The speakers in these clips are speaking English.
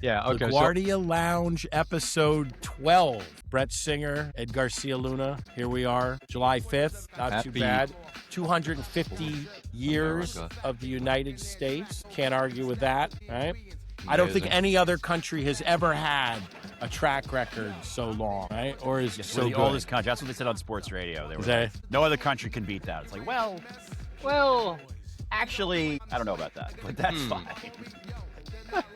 Yeah, okay. LaGuardia Lounge, episode 12. Brett Singer, Ed Garcia Luna. Here we are, July 5th. Not too bad. 250 years of the United States. Can't argue with that, right? I don't think any other country has ever had a track record so long, right? Or is so the good. oldest country. That's what they said on sports radio. They were like, no other country can beat that. It's like, well, actually, I don't know about that, but that's fine.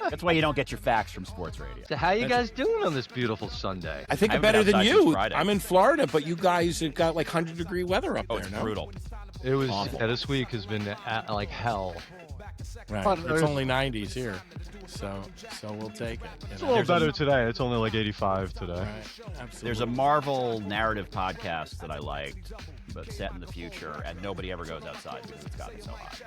That's why you don't get your facts from sports radio. So how you guys doing on this beautiful Sunday? I think I'm better than you. I'm in Florida, but you guys have got like 100-degree weather up there. It's brutal. It was. Yeah, this week has been like hell. Right. It's only 90s here, so we'll take it. It's a little better today. It's only like 85 today. Right. Absolutely. There's a Marvel narrative podcast that I liked, but set in the future, and nobody ever goes outside because it's gotten so hot.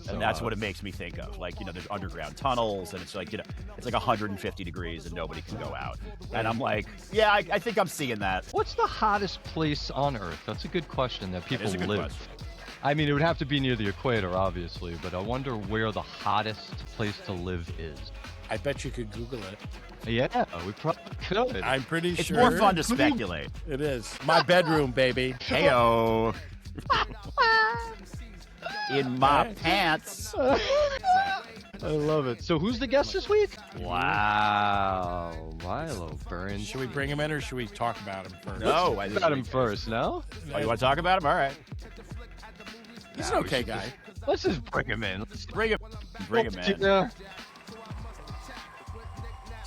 And that's what it makes me think of. Like, there's underground tunnels, and it's like, it's like 150 degrees, and nobody can go out. And I'm like, yeah, I think I'm seeing that. What's the hottest place on Earth? That's a good question that people Good live. Question. I mean, it would have to be near the equator, obviously, but I wonder where the hottest place to live is. I bet you could Google it. Yeah, we probably could. I'm pretty It's sure. more fun to speculate. It is. My bedroom, baby. Heyo. In my pants. I love it. So who's the guest this week? Wow, Milo Bernstein. Should we bring him in or should we talk about him first? No, I about him first, no? Oh, you want to talk about him? All right. He's an okay guy. Let's just bring him in. Bring him in.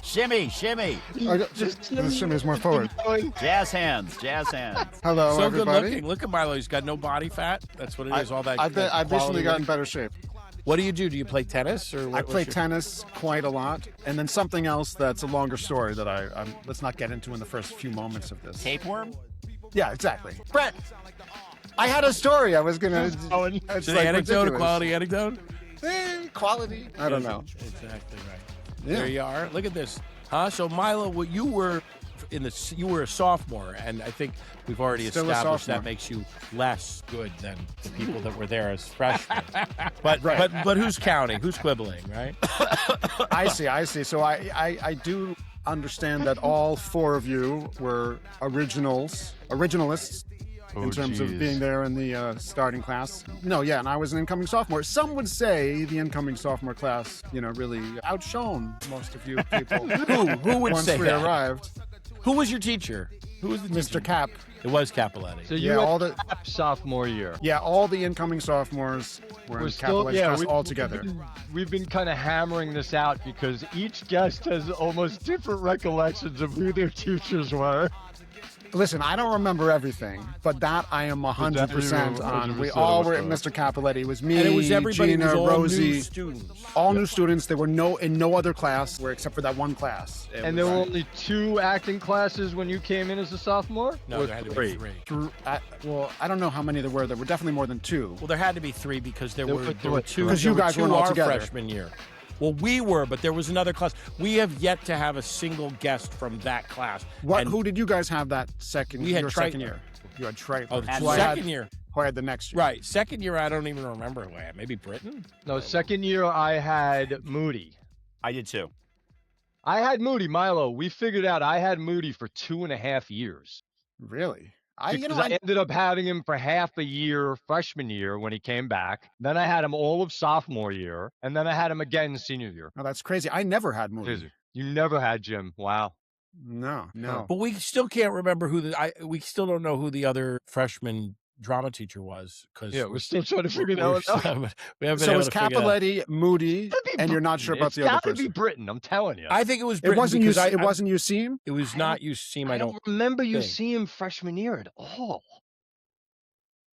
Shimmy. The shimmy is more forward. Jazz hands. Hello, So everybody. good looking. Look at Milo. He's got no body fat. That's what it is. All that. I've recently gotten better shape. What do? Do you play tennis or? I play tennis quite a lot, and then something else that's a longer story that I'm let's not get into in the first few moments of this. Tapeworm? Yeah, exactly. Brett, I had a story. I was gonna. It's an like anecdote, a ridiculous. quality anecdote. Quality. I don't know. Exactly right. Yeah. There you are. Look at this. Huh? So Milo, you were a sophomore, and I think we've already Still a established sophomore. that makes you less good than the people that were there as freshmen. But who's counting? Who's quibbling, right? I see. So I do understand that all four of you were originalists. In terms of being there in the starting class. No, yeah, and I was an incoming sophomore. Some would say the incoming sophomore class, really outshone most of you people. Who would once say we that? arrived. Who was your teacher? Who was the teacher? Mr. Cap. It was Capoletti. So you all had sophomore year. Yeah, all the incoming sophomores were in Capoletti's class all together. We've been kind of hammering this out because each guest has almost different recollections of who their teachers were. Listen, I don't remember everything, but that I am 100% on. We all were at Mr. Capoletti. It was me, And it was everybody. Gina, It was all Rosie. new students. All new students. There were in no other class except for that one class. And there were only 2 acting classes when you came in as a sophomore? No, there had to be 3. Well, I don't know how many there were. There were definitely more than 2. Well, there had to be 3 because there were 2. Because you guys weren't all our together. freshman year. Well, we were, but there was another class. We have yet to have a single guest from that class. Who did you guys have that second? We had your Trite- second year. You had Trite. Oh, Who I second year. Who I had the next year. Right. Second year, I don't even remember who I had. Maybe Britain? No, second year I had Moody. I did too. I had Moody, Milo. We figured out I had Moody for 2.5 years. Really? I ended up having him for half a year freshman year when he came back. Then I had him all of sophomore year, and then I had him again senior year. Oh, that's crazy. I never had Moody. Crazy. You never had Jim. Wow. No. But we still can't remember we still don't know who the other freshman drama teacher was. We're still trying to figure that out. We haven't been So able it's to figure it out. Capoletti, Moody, and you're not sure about the other It's got to person. be Britain, I'm telling you. I think it was It Britain. wasn't because It wasn't Useem? It was not Useem. I don't remember you think. see him freshman year at all.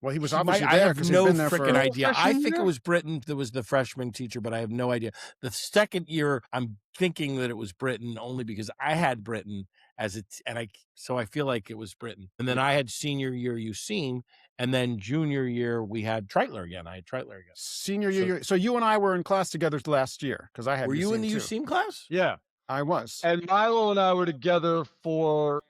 Well, he was See, obviously I there have because no he'd been there for... freaking idea. I freshman think year? it was Britain that was the freshman teacher, but I have no idea. The second year, I'm thinking that it was Britain only because I had Britain so I feel like it was Britain. And then I had senior year Useem, and then junior year we had Treitler again. I had Treitler again. Senior year. So you and I were in class together last year because I had Were you in the too. Useem class? Yeah. I was. And Milo and I were together for...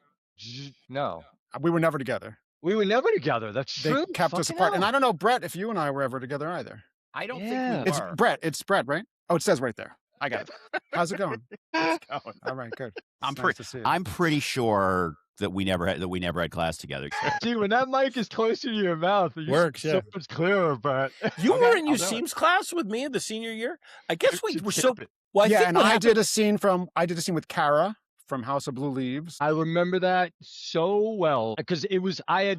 No. We were never together. We were never together. That's They true. kept us Fucking apart. hell. And I don't know, Brett, if you and I were ever together either. I don't Yeah. think we It's were. Brett. It's Brett, right? Oh, it says right there. I got it. How's it going? It's going. All right, good. I'm pretty sure that we never had class together. Dude, when that mic is closer to your mouth, it Works, so much clearer, but you were in Useem's class with me in the senior year. I guess we were so. Well, I did a scene with Kara from House of Blue Leaves. I remember that so well because I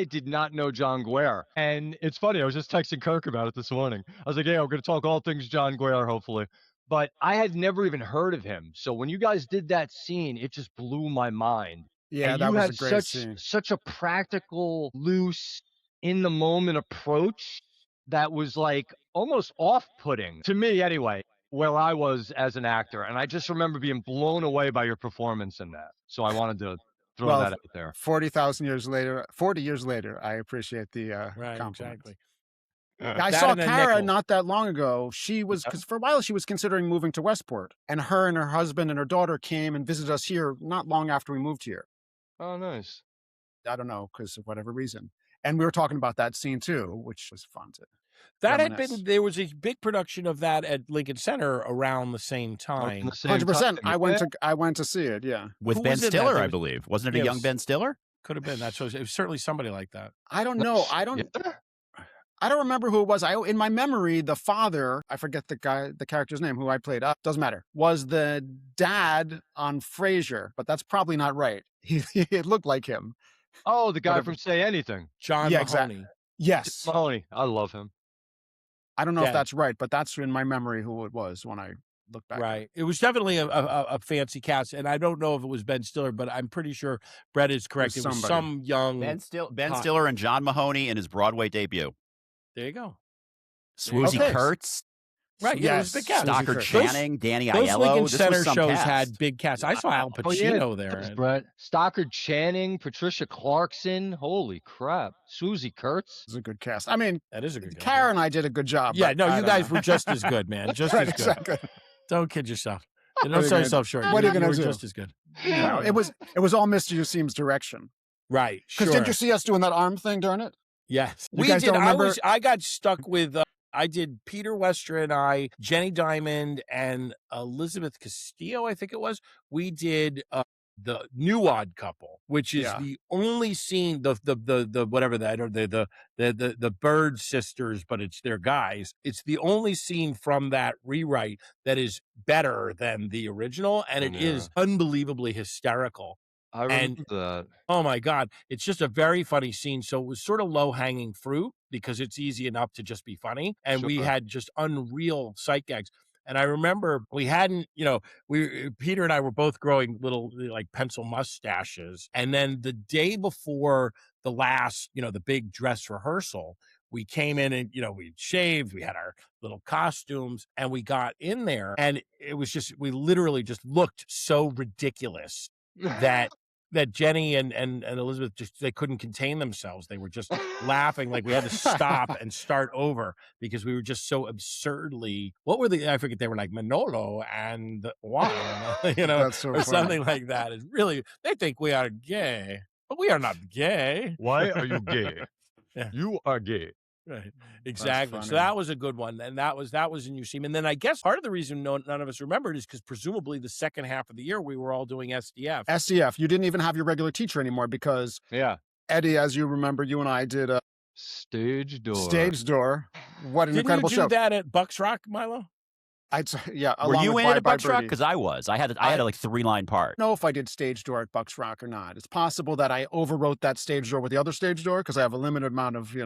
did not know John Guare. And it's funny, I was just texting Kirk about it this morning. I was like, hey, I'm going to talk all things John Guare, hopefully. But I had never even heard of him. So when you guys did that scene, it just blew my mind. Yeah, and that you was had a great scene. such a practical, loose, in the moment approach that was like almost off-putting to me anyway, where I was as an actor. And I just remember being blown away by your performance in that. So I wanted to throw that out there. 40 years later, I appreciate the compliment. Exactly. I saw Kara not that long ago. She was, because for a while she was considering moving to Westport, and her husband and her daughter came and visited us here not long after we moved here. Oh, nice. I don't know, because of whatever reason. And we were talking about that scene too, which was fun to there was a big production of that at Lincoln Center around the same time. 100%. I went to see it, yeah. With Ben Stiller, I believe. Wasn't it a young Ben Stiller? Could have been. It was certainly somebody like that. I don't know. I don't remember who it was. In my memory, the father, I forget the character's name, who I played, doesn't matter, was the dad on Frasier, but that's probably not right. It looked like him. Oh, the guy from Say Anything. John Mahoney. Exactly. Yes. Mahoney. I love him. I don't know if that's right, but that's in my memory who it was when I look back. Right. It was definitely a fancy cast, and I don't know if it was Ben Stiller, but I'm pretty sure Brett is correct. It was some young Ben Stiller and John Mahoney in his Broadway debut. There you go. Swoozie Kurtz. Right, yeah, it was a big cast. Stockard Channing, Danny Aiello. Those Lincoln Center shows had big casts. I saw Al Pacino there. Brett. Stockard Channing, Patricia Clarkson. Holy crap. Swoozie Kurtz. It's a good cast. I mean, that is a good cast. Kara and I did a good job. Yeah, no, you guys were just as good, man. Just as good. Exactly. Don't kid yourself. Don't sell yourself short. What are you going to do? Just as good. No, it was all Mr. Useem's direction. Right. Because did you see us doing that arm thing during it? Yes. We did. I got stuck with... I did Peter Westra and I, Jenny Diamond, and Elizabeth Castillo, I think it was. We did the New Odd Couple, which is the only scene, the whatever that, or the Bird sisters, but it's their guys. It's the only scene from that rewrite that is better than the original, and it is unbelievably hysterical. I remember that. Oh my God. It's just a very funny scene. So it was sort of low hanging fruit because it's easy enough to just be funny. And we had just unreal sight gags. And I remember we hadn't, Peter and I were both growing little like pencil mustaches. And then the day before the last, the big dress rehearsal, we came in and, we shaved, we had our little costumes, and we got in there. And it was just, we literally just looked so ridiculous that Jenny and Elizabeth they couldn't contain themselves. They were just laughing. Like we had to stop and start over because we were just so absurdly, I forget, they were like Manolo and Juan, That's so or something like that. It's really, they think we are gay, but we are not gay. Why are you gay? You are gay. Right. Exactly. So that was a good one. And that was in Useem. And then I guess part of the reason none of us remembered is because presumably the second half of the year we were all doing SDF. SDF. You didn't even have your regular teacher anymore because Eddie, as you remember, you and I did a Stage Door. What an incredible show. Didn't you do that at Bucks Rock, Milo? Were you in it at Bucks Rock? Because I was. I had a like 3-line part. I don't know if I did Stage Door at Bucks Rock or not. It's possible that I overwrote that Stage Door with the other Stage Door because I have a limited amount of, You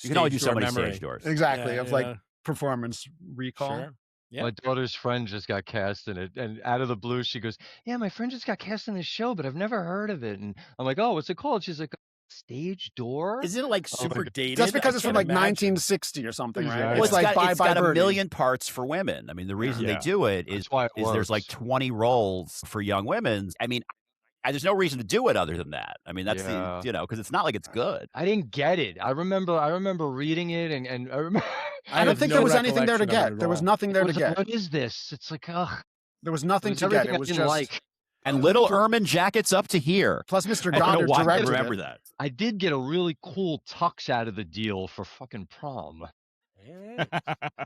can only do so many memory. stage doors. Exactly, like performance recall. Sure. Yeah. My daughter's friend just got cast in it, and out of the blue, she goes, "Yeah, my friend just got cast in this show, but I've never heard of it." And I'm like, "Oh, what's it called?" She's like, "Stage Door." Is it like super dated? That's because it's from like 1960 or something, right? Exactly. Well, It's like it's got a Birdie. million parts for women. I mean, the reason they do it is there's like 20 roles for young women. I mean, there's no reason to do it other than that. I mean, that's because it's not like it's good. I didn't get it. I remember reading it, and I remember. I don't think there was anything there to get. There was nothing there to get. What is this? It's like, ugh. There was nothing to get. It was just and little ermine jackets up to here. Plus, Mr. Goddard directed remember it. that. I did get a really cool tux out of the deal for fucking prom. Yeah.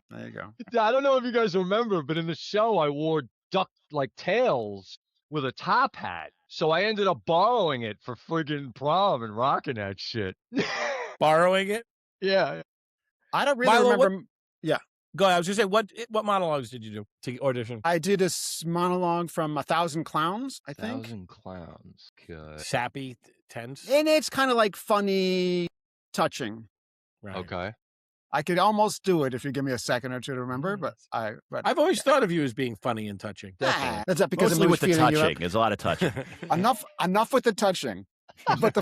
There you go. I don't know if you guys remember, but in the show, I wore duck like tails with a top hat. So I ended up borrowing it for friggin' prom and rocking that shit. Borrowing it? Yeah. I don't really Milo, remember. Yeah. Go ahead. I was going to say, what monologues did you do to audition? I did a monologue from 1,000 Clowns, I think. 1,000 Clowns. Good. Sappy, tense? And it's kind of like funny, touching. Right. Okay. I could almost do it if you give me a second or two to remember, but I've always thought of you as being funny and touching. That's not because Mostly I'm with the touching. There's a lot of touching. enough with the touching. But the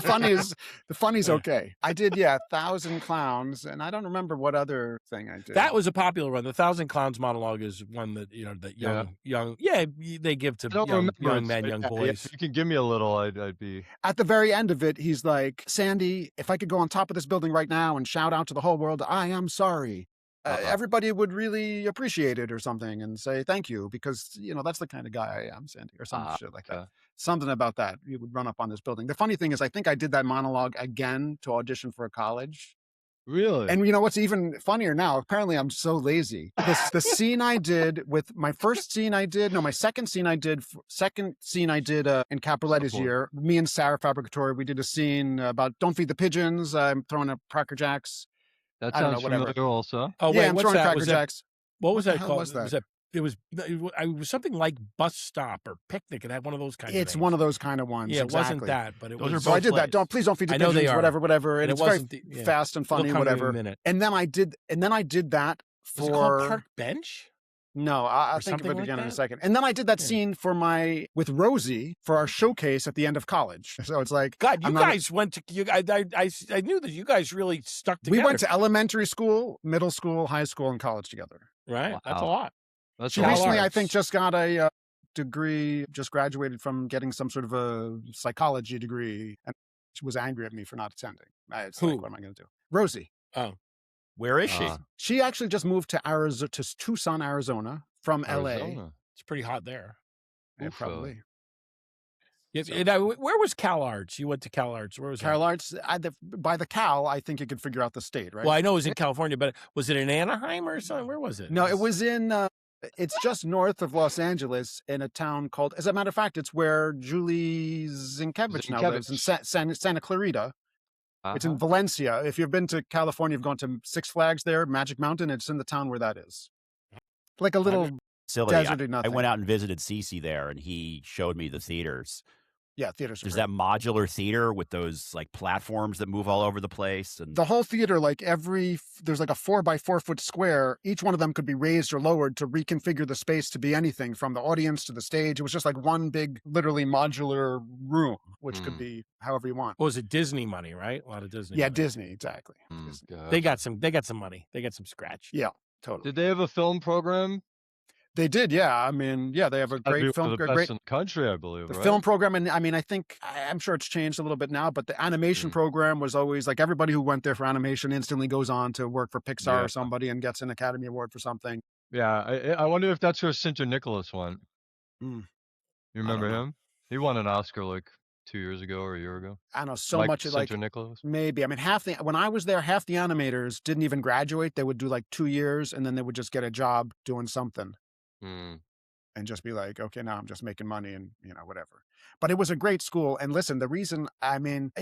funny's okay. I did 1,000 Clowns, and I don't remember what other thing I did. That was a popular one. The 1,000 Clowns monologue is one that they give to young men, young boys. If you can give me a little, I'd be. At the very end of it, he's like, Sandy, if I could go on top of this building right now and shout out to the whole world, I am sorry. Everybody would really appreciate it or something and say thank you because, that's the kind of guy I am, Sandy, or some shit like that. Something about that. You would run up on this building. The funny thing is, I think I did that monologue again to audition for a college. Really? And what's even funnier now, apparently I'm so lazy. The scene I did with my second scene I did in Caporetti's year, me and Sarah Fabricatore, we did a scene about don't feed the pigeons. I'm throwing up Cracker Jacks. That sounds familiar also. Oh, wait, I'm throwing Cracker Jacks. What was that called? Was that? It was something like Bus Stop or Picnic. It had one of those kind of things. It's one of those kind of ones. Yeah, exactly. It wasn't that, but it was. So I did that. Please don't feed the pigeons, whatever. And it's very fast and funny, whatever. And then I did that for. Was it called Park Bench? No, I'll think of it again in a second. And then I did that scene with Rosie for our showcase at the end of college. So it's like, God, guys went to. I knew that you guys really stuck together. We went to elementary school, middle school, high school, and college together. Right, that's a lot. She recently, I think, just got a degree, just graduated from getting some sort of a psychology degree, and she was angry at me for not attending. Who? Like, what am I going to do? Rosie. Oh. Where is she? She actually just moved to Tucson, Arizona from LA. It's pretty hot there. Yeah, probably. Where was CalArts? You went to CalArts. Where was CalArts? By the Cal, I think you could figure out the state, right? Well, I know it was in California, but was it in Anaheim or something? Where was it? No, it was in. It's just north of Los Angeles in a town called. As a matter of fact, it's where Julie Zinkevich now lives in Santa Clarita. It's in Valencia. If you've been to California, you've gone to Six Flags there, Magic Mountain. It's in the town where that is. Like a little deserty nothing. I went out and visited Cece there, and he showed me the theaters. Yeah, theaters. There's that modular theater with those like platforms that move all over the place, and the whole theater, like there's like a 4x4 foot square. Each one of them could be raised or lowered to reconfigure the space to be anything from the audience to the stage. It was just like one big, literally modular room, which could be however you want. What was it? Disney money, right? A lot of Disney. Yeah, money. Disney, exactly. Disney. They got some money. They got some scratch. Yeah, totally. Did they have a film program? They did, yeah. I mean, yeah, they have a great film. Great in the country, I believe. The film program, and I mean, I'm sure it's changed a little bit now, but the animation program was always like everybody who went there for animation instantly goes on to work for Pixar or somebody and gets an Academy Award for something. Yeah, I wonder if that's where Sinter Nicholas went. You remember him? He won an Oscar like 2 years ago or a year ago. I know so much like Nicholas. Maybe. I mean, when I was there, half the animators didn't even graduate. They would do like 2 years and then they would just get a job doing something. And just be like, okay, now I'm just making money and, whatever. But it was a great school. And listen, the reason, I mean,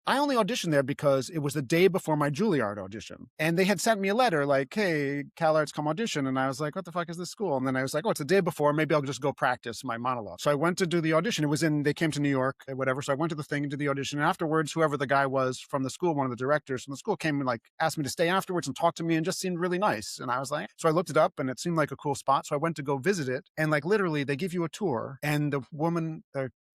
I only auditioned there because it was the day before my Juilliard audition. And they had sent me a letter like, hey, CalArts, come audition. And I was like, what the fuck is this school? And then I was like, oh, it's the day before. Maybe I'll just go practice my monologue. So I went to do the audition. They came to New York, whatever. So I went to the thing and did the audition. And afterwards, whoever the guy was from the school, one of the directors from the school came and like asked me to stay afterwards and talk to me and just seemed really nice. And I was like, so I looked it up and it seemed like a cool spot. So I went to go visit it. And like literally they give you a tour and the woman,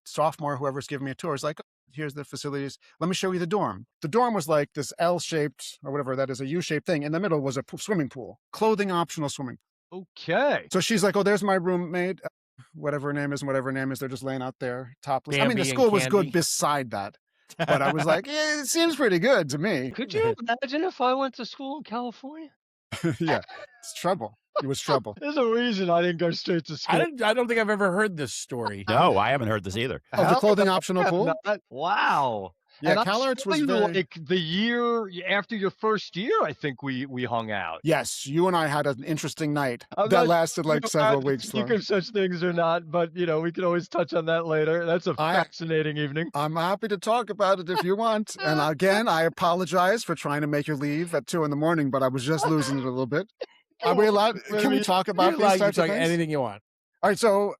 sophomore, whoever's giving me a tour is like, here's the facilities. Let me show you the dorm. The dorm was like this L-shaped or whatever that is, a U-shaped thing. In the middle was a swimming pool, clothing optional swimming. Okay. So she's like, oh, there's my roommate, whatever her name is, they're just laying out there topless. I mean, the school was good beside that. But I was like, yeah, it seems pretty good to me. Could you imagine if I went to school in California? Yeah, it's trouble. It was trouble. There's a reason I didn't go straight to school. I don't think I've ever heard this story. No, I haven't heard this either. Oh, the clothing optional pool? Wow. Yeah, And I CalArts was feel very. like the year after your first year, I think we hung out. Yes, you and I had an interesting night I'm that not lasted sure like if we're allowed several to weeks speak long. of such things or not, but we can always touch on that later. That's a fascinating evening. I'm happy to talk about it if you want. And again, I apologize for trying to make you leave at 2 a.m, but I was just losing it a little bit. Are we allowed? Can we talk about these types of things? Anything you want. All right, so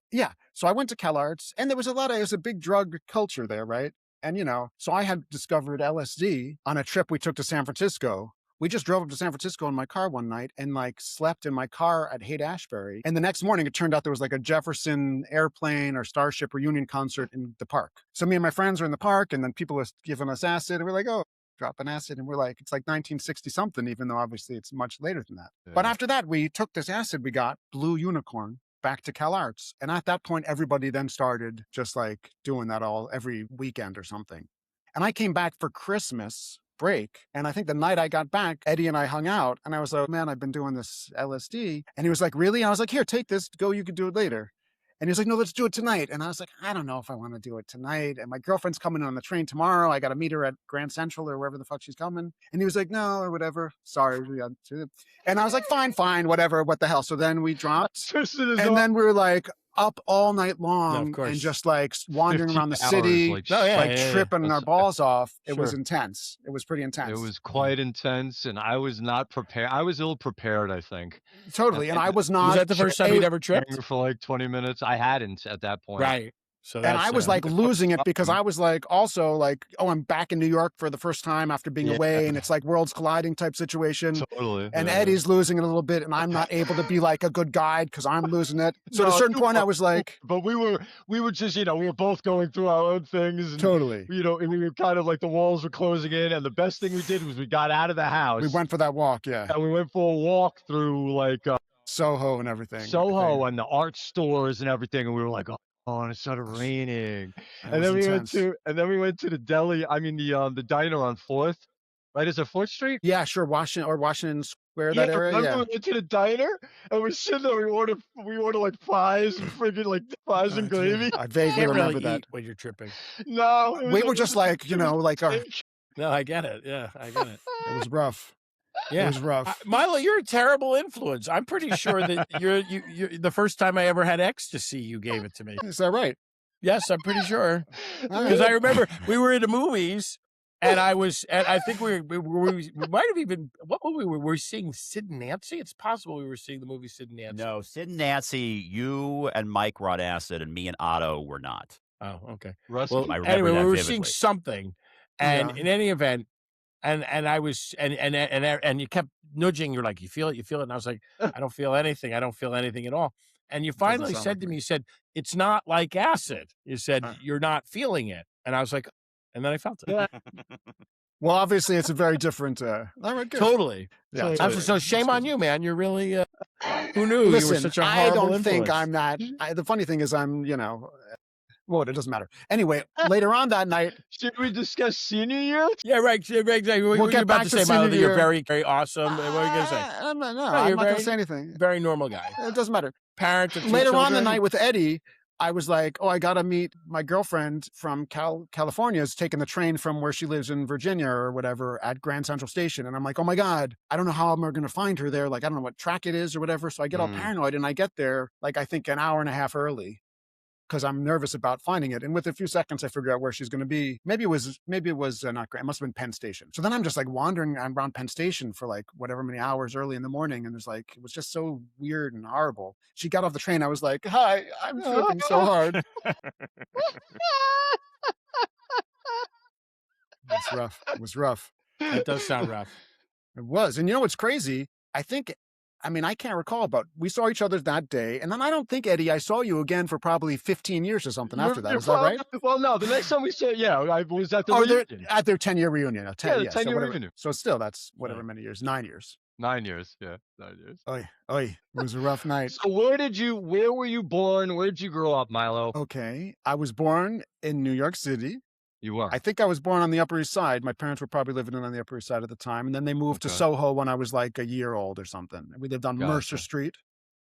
I went to CalArts, and there was a big drug culture there, right? And so I had discovered LSD on a trip we took to San Francisco. We just drove up to San Francisco in my car one night and slept in my car at Haight-Ashbury. And the next morning, it turned out there was a Jefferson Airplane or Starship reunion concert in the park. So me and my friends were in the park, and then people were giving us acid, and we're like, oh, drop an acid. And we're like, it's like 1960 something, even though obviously it's much later than that. Yeah. But after that, we took this acid we got, Blue Unicorn, back to CalArts. And at that point, everybody then started just doing that every weekend or something. And I came back for Christmas break. And I think the night I got back, Eddie and I hung out, and I was like, man, I've been doing this LSD. And he was like, really? And I was like, here, take this, go, you can do it later. And he was like, no, let's do it tonight. And I was like, I don't know if I want to do it tonight. And my girlfriend's coming on the train tomorrow. I got to meet her at Grand Central or wherever the fuck she's coming. And he was like, no, or whatever. Sorry. And I was like, fine, whatever. What the hell? So then we dropped. And then we were up all night long and just wandering around the city, tripping our balls off. It was intense. It was pretty intense. It was quite intense, and I was not prepared. I was ill prepared, I think. Totally. And I was not. Was that the first time you'd ever tripped? For 20 minutes. I hadn't at that point. Right. So and I was losing it because I was also oh, I'm back in New York for the first time after being away, and it's worlds colliding type situation. Totally. And Eddie's losing it a little bit, and I'm not able to be a good guide because I'm losing it. So at a certain point, I was like, but we were just we were both going through our own things. And, totally. And we were kind of the walls were closing in, and the best thing we did was we got out of the house. We went for that walk, yeah. And we went for a walk through Soho and everything. Soho and the art stores and everything, and we were like, oh, and it started raining. And then we went to the deli. I mean the diner on 4th. Right? Is it 4th Street? Yeah, sure. Washington Square, that area. Yeah. We went to the diner and we're sitting there. We ordered fries and friggin' fries and gravy. I vaguely remember that when you're tripping. No, we were just our. No, I get it. Yeah, I get it. It was rough. Yeah, it was rough. Milo, you're a terrible influence. I'm pretty sure that you're the first time I ever had ecstasy, you gave it to me. Is that right? Yes, I'm pretty sure. Because I remember we were in the movies, and I think we might have even, what movie were we seeing? Sid and Nancy? It's possible we were seeing the movie Sid and Nancy. No, Sid and Nancy, you and Mike were on acid, and me and Otto were not. Oh, okay. Well, anyway, we were seeing something, and in any event, and I was and you kept nudging. You're like, you feel it, and I was like, I don't feel anything. I don't feel anything at all. And you finally said to me, you said, it's not like acid. You said, you're not feeling it. And I was like, and then I felt it. Well, obviously, it's a very different. All right, good. Totally. Yeah. Totally. So shame on you, man. You're really. Who knew? Listen, you were such a horrible I don't influence. think I'm that. The funny thing is, I'm. Well, it doesn't matter. Anyway, later on that night, should we discuss senior year? Yeah, right. Exactly. We'll get back to senior year. You're very, very awesome. What are you gonna say? I'm not going to say anything. Very normal guy. It doesn't matter. Parent of two later children. on the night with Eddie, I was like, oh, I got to meet my girlfriend from California is taking the train from where she lives in Virginia or whatever at Grand Central Station. And I'm like, oh my God, I don't know how I'm going to find her there. I don't know what track it is or whatever. So I get all paranoid and I get there, I think an hour and a half early because I'm nervous about finding it. And with a few seconds, I figure out where she's going to be. Maybe it was not Grand. It must have been Penn Station. So then I'm just wandering around Penn Station for whatever many hours early in the morning. And it was just so weird and horrible. She got off the train. I was like, hi, I'm tripping so hard. It's rough. It was rough. It does sound rough. It was. And you know what's crazy? I can't recall, but we saw each other that day. And then I don't think, Eddie, I saw you again for probably 15 years or something after that. Is that right? Well, no. The next time we saw, I was at the reunion. At their 10-year reunion. 10-year reunion. So still, that's whatever many years. 9 years. 9 years. Yeah, 9 years. Oy. It was a rough night. So where were you born? Where did you grow up, Milo? Okay. I was born in New York City. You were? I think I was born on the Upper East Side. My parents were probably living on the Upper East Side at the time. And then they moved to Soho when I was a year old or something. We lived on Mercer Street.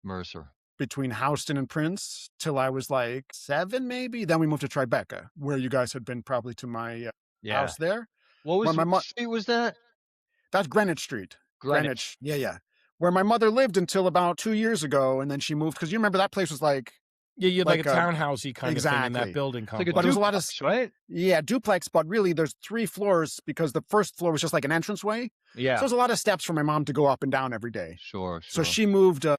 Mercer. Between Houston and Prince till I was 7 maybe. Then we moved to Tribeca, where you guys had been probably to my house there. What Where my street was that? That's Greenwich Street. Greenwich. Yeah. Where my mother lived until about 2 years ago, and then she moved because you remember that place was like you had like a townhousey kind of thing in that building complex. Like but it was a lot of right? Yeah, duplex, but really there's 3 floors because the first floor was just like an entranceway. Yeah. So there's a lot of steps for my mom to go up and down every day. Sure. So she moved out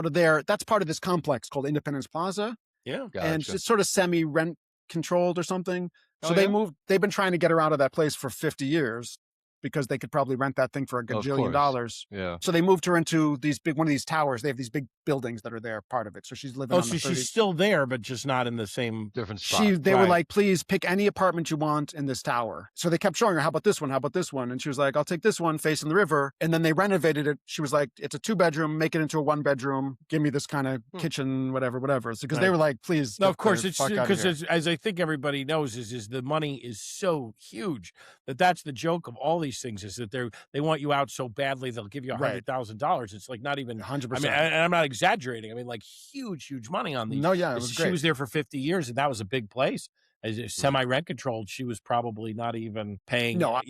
of there. That's part of this complex called Independence Plaza. Yeah. Gotcha. And it's sort of semi-rent controlled or something. So Oh, they've been trying to get her out of that place for 50 years because they could probably rent that thing for a gajillion dollars. Yeah. So they moved her into one of these towers. They have these big buildings that are there, part of it. So she's living on the 30th. She's still there, but just not in the same different spot. They were like, please pick any apartment you want in this tower. So they kept showing her, how about this one? How about this one? And she was like, I'll take this one facing the river. And then they renovated it. She was like, it's a 2-bedroom, make it into a 1-bedroom. Give me this kind of kitchen, whatever. So because they were like, please. No, of course, it's because as I think everybody knows is the money is so huge that's the joke of all these things is that they want you out so badly they'll give you $100,000. It's like not even 100%. I mean, and I'm not exaggerating. I mean, like huge money on these. No, yeah, it was great. She was there for 50 years, and that was a big place. As semi-rent controlled, she was probably not even paying. No,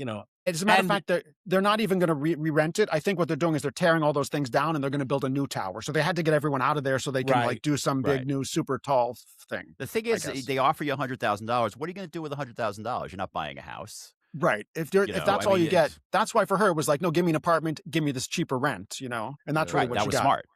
as a matter of fact, they're not even going to re-rent it. I think what they're doing is they're tearing all those things down and they're going to build a new tower. So they had to get everyone out of there so they can like do some big new super tall thing. The thing is, they offer you $100,000. What are you going to do with $100,000? You're not buying a house. Right. If that's all you get, that's why for her it was like, no, give me an apartment, give me this cheaper rent, and that's really what she got. That was smart.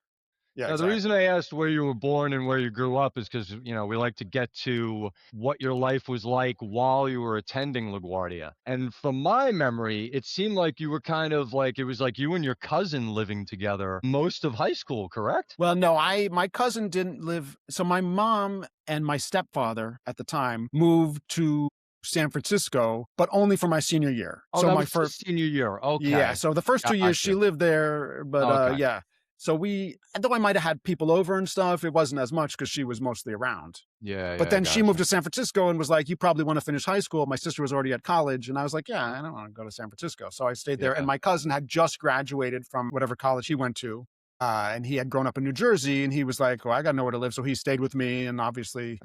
Yeah. Now, exactly. The reason I asked where you were born and where you grew up is because, we like to get to what your life was like while you were attending LaGuardia. And from my memory, it seemed like you were kind of like, it was like you and your cousin living together most of high school, correct? Well, no, my cousin didn't live. So my mom and my stepfather at the time moved to San Francisco, but only for my senior year. Oh, so that my was first senior year. Okay. Yeah. So the first 2 years she lived there, but yeah. So though I might have had people over and stuff, it wasn't as much because she was mostly around. Yeah. But then she moved to San Francisco and was like, you probably want to finish high school. My sister was already at college. And I was like, yeah, I don't want to go to San Francisco. So I stayed there. And my cousin had just graduated from whatever college he went to. And he had grown up in New Jersey, and he was like, well, I got nowhere to live. So he stayed with me, and obviously,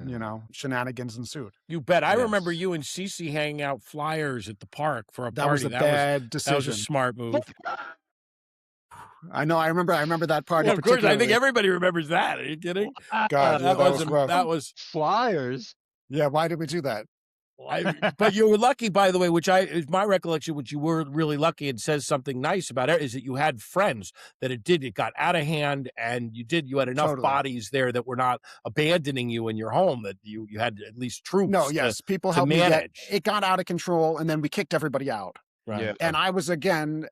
shenanigans ensued. You bet. I remember you and Cece hanging out flyers at the park for a party. That was a bad decision. That was a smart move. I know. I remember that party. Well, of course, I think everybody remembers that. Are you kidding? God, that was flyers. Yeah. Why did we do that? But you were lucky, by the way, which is my recollection, which you were really lucky and says something nice about it, is that you had friends that it got out of hand, and you had enough bodies there that were not abandoning you in your home, that you had at least troops. No, yes, people helped manage. It got out of control, and then we kicked everybody out. Right. Yeah. And I was, again,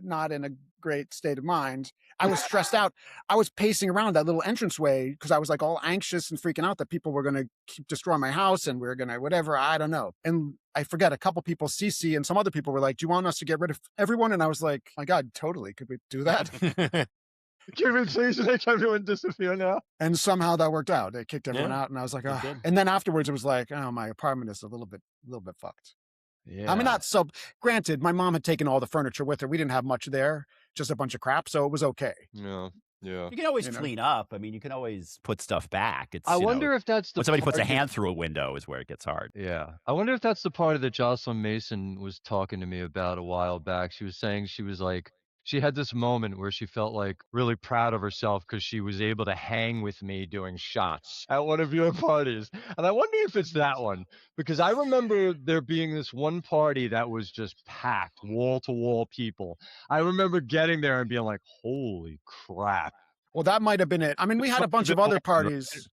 not in a great state of mind. I was stressed out. I was pacing around that little entranceway because I was like all anxious and freaking out that people were going to destroy my house and we were going to whatever. I don't know. And I forget, a couple people, Cece and some other people, were like, do you want us to get rid of everyone? And I was like, my God, totally. Could we do that? Can we please make everyone disappear now? And somehow that worked out. They kicked everyone out. And I was like, oh. And then afterwards it was like, oh, my apartment is a little bit fucked. Yeah. I mean, not so. Granted, my mom had taken all the furniture with her. We didn't have much there, just a bunch of crap, so it was okay. Yeah. You can always clean up. I mean, you can always put stuff back. I wonder if that's when somebody puts a hand through a window is where it gets hard. Yeah. I wonder if that's the party that Jocelyn Mason was talking to me about a while back. She was saying she was like, she had this moment where she felt like really proud of herself because she was able to hang with me doing shots at one of your parties. And I wonder if it's that one, because I remember there being this one party that was just packed, wall to wall people. I remember getting there and being like, holy crap. Well, that might have been it. I mean, we had a bunch of other parties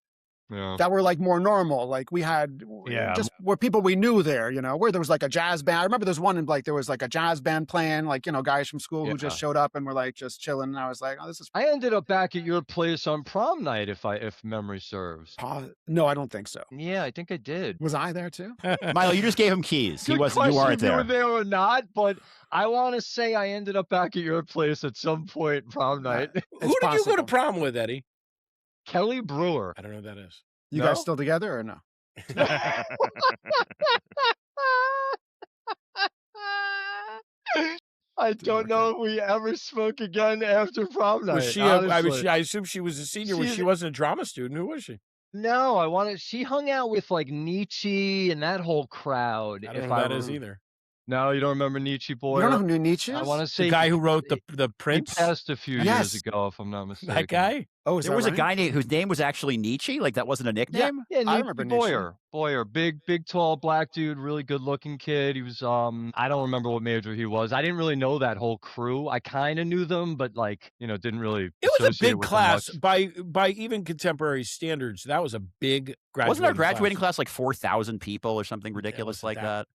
that were like more normal. Like we had just where people we knew there, where there was like a jazz band. I remember there's one in like, there was like a jazz band playing, like, guys from school who just showed up and were like just chilling. And I was like, oh, this is. I ended up back at your place on prom night, if memory serves. No, I don't think so. Yeah, I think I did. Was I there too? Milo, you just gave him keys. You weren't there. You were there or not, but I want to say I ended up back at your place at some point prom night. Who did you go to prom with, Eddie? Kelly Brewer. I don't know who that is. You guys still together or no? I don't know if we ever spoke again after prom night. Was she? I assume she was a senior. She wasn't a drama student. Who was she? No, I wanted. She hung out with like Nietzsche and that whole crowd. I don't If know who I that is were, either. no, you don't remember Nietzsche You don't know Boyer? who Nietzsche I is? want to The say guy who wrote the he Prince. passed a few years Yes. ago, if I'm not mistaken. That guy. Oh, is There that was right? a guy whose name was actually Nietzsche. Like that wasn't a nickname. Yeah, I Nietzsche remember Nietzsche. Boyer, big, tall, black dude, really good-looking kid. He was, I don't remember what major he was. I didn't really know that whole crew. I kind of knew them, but like, didn't really It was a associate big with them class much. by even contemporary standards. That was a big graduating. Wasn't our graduating class like 4,000 people or something ridiculous like that?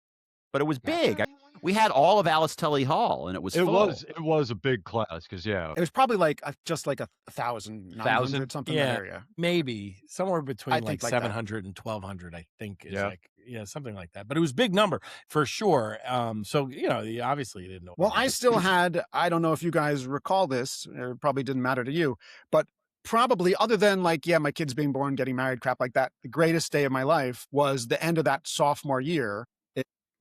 But it was big. We had all of Alice Tully Hall, and it was full. It was a big class because It was probably like just like 1,900 something in that area. Maybe somewhere between I think like 700 and 1,200. I think is something like that. But it was a big number for sure. So obviously you didn't know. Well, I still had. I don't know if you guys recall this. It probably didn't matter to you, but probably other than like my kids being born, getting married, crap like that. The greatest day of my life was the end of that sophomore year.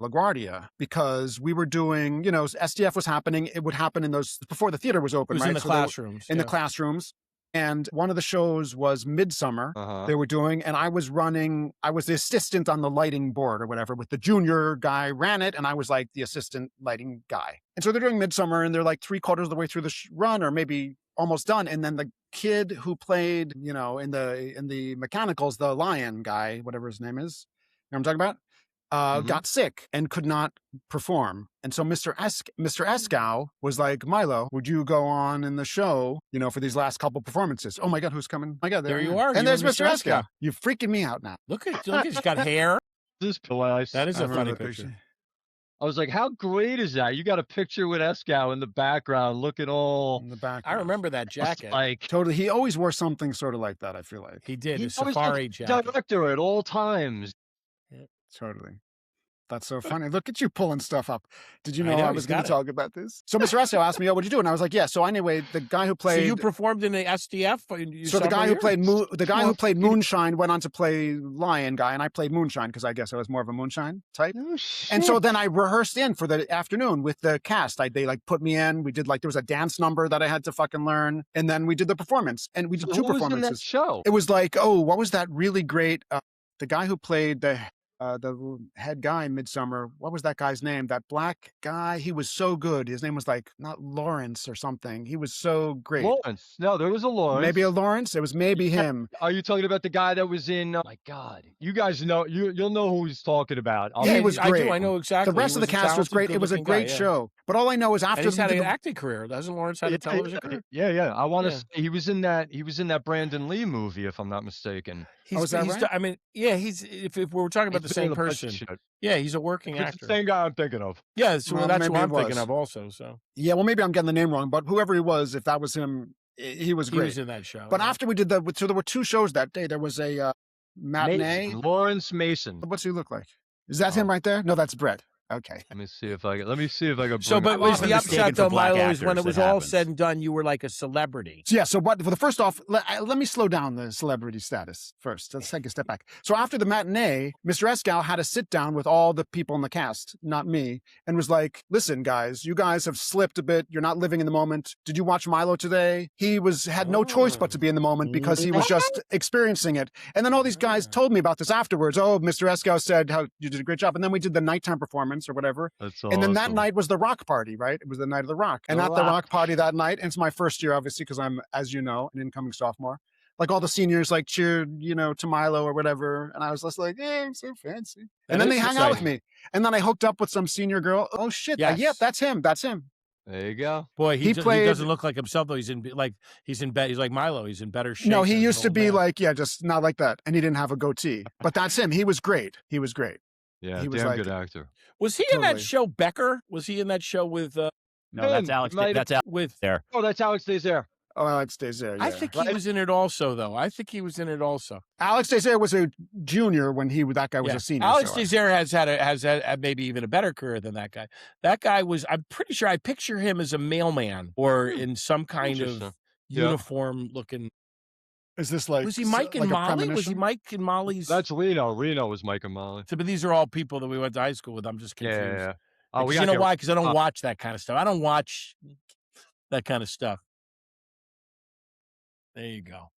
LaGuardia, because we were doing, SDF was happening. It would happen in those before the theater was open, It was right? in the classrooms. In the classrooms. And one of the shows was Midsummer they were doing, and I was the assistant on the lighting board or whatever, with the junior guy ran it, and I was like the assistant lighting guy. And so they're doing Midsummer, and they're like 3/4 of the way through the run, or maybe almost done. And then the kid who played, in the mechanicals, the lion guy, whatever his name is, you know what I'm talking about? Got sick and could not perform. And so Mr. Eskow was like, Milo, would you go on in the show, for these last couple performances? Oh my God, who's coming? Oh my God, there you are. And there's Mr. Eskow. You're freaking me out now. Look at he's got hair. That is a funny picture. I was like, how great is that? You got a picture with Eskow in the background, looking all in the back. I remember that jacket. Like totally. He always wore something sort of like that, I feel like. He did. He's A safari jacket. Director at all times. Totally. That's so funny. Look at you pulling stuff up. Did you know I was going to talk about this? So Mr. Esso asked me, "Oh, what'd you do?" And I was like, "Yeah." So anyway, the guy who played. So you performed in the SDF. So the guy who played Moonshine went on to play Lion Guy, and I played Moonshine because I guess I was more of a Moonshine type. Oh, shit. And so then I rehearsed in for the afternoon with the cast. They put me in. We did there was a dance number that I had to fucking learn, and then we did the performance, and we did two performances. Was in that show? It was like, what was that really great? The guy who played the head guy in Midsummer, what was that guy's name? That black guy, he was so good. His name was like, not Lawrence or something. He was so great. Lawrence. No, there was a Lawrence. Maybe a Lawrence? It was maybe him. Are you talking about the guy that was in, oh my God. You guys know, you'll know who he's talking about. He was great. I know exactly. The rest of the cast was great. It was a great show. But all I know is after he's had an acting career. Doesn't Lawrence have a television career? Yeah. I want to say he was in that Brandon Lee movie, if I'm not mistaken. Is that right? I mean, yeah, if we're talking about the same person. Yeah, he's a working actor. It's the same guy I'm thinking of. Yeah, so that's who I'm thinking of also. So yeah, well, maybe I'm getting the name wrong, but whoever he was, if that was him, he was great. He was in that show. But after we did so there were two shows that day. There was a matinee. Lawrence Mason. What's he look like? Is that him right there? No, that's Brett. Okay. Let me see if I can. So, but was the upshot though, Milo, is when it was all said and done, you were like a celebrity. So, yeah. So what? For the first off, let me slow down the celebrity status first. Let's take a step back. So after the matinee, Mr. Eskow had a sit down with all the people in the cast, not me, and was like, "Listen, guys, you guys have slipped a bit. You're not living in the moment. Did you watch Milo today? He had no choice but to be in the moment because he was just experiencing it. And then all these guys told me about this afterwards. Oh, Mr. Eskow said how you did a great job. And then we did the nighttime performance or whatever. And then that night was the rock party, right? It was the night of the rock. And at the rock party that night, and it's my first year, obviously, because I'm, as you know, an incoming sophomore. Like all the seniors like cheered, to Milo or whatever. And I was just like, yeah, I'm so fancy. And then they hung out with me. And then I hooked up with some senior girl. Oh, shit. Yes. Yep, that's him. That's him. There you go. Boy, he doesn't look like himself, though. He's in bed. He's like Milo. He's in better shape. No, he used to be like, just not like that. And he didn't have a goatee. But that's him. He was great. Yeah, he was damn good actor. Was he in that show, Becker? Was he in that show with... No, that's Alex. That's Alex with there. Oh, that's Alex Desire. Oh, Alex Desire, yeah. I think he was in it also, though. Alex Desire was a junior when that guy was a senior. Alex Desire has had maybe even a better career than that guy. That guy was, I'm pretty sure I picture him as a mailman or in some kind of uniform looking... Is this like... Was he Mike and Molly? Was he Mike and Molly's... That's Reno. Reno was Mike and Molly. So, but these are all people that we went to high school with. I'm just confused. Yeah. Oh, you know why? Because I don't watch that kind of stuff. I don't watch that kind of stuff. There you go.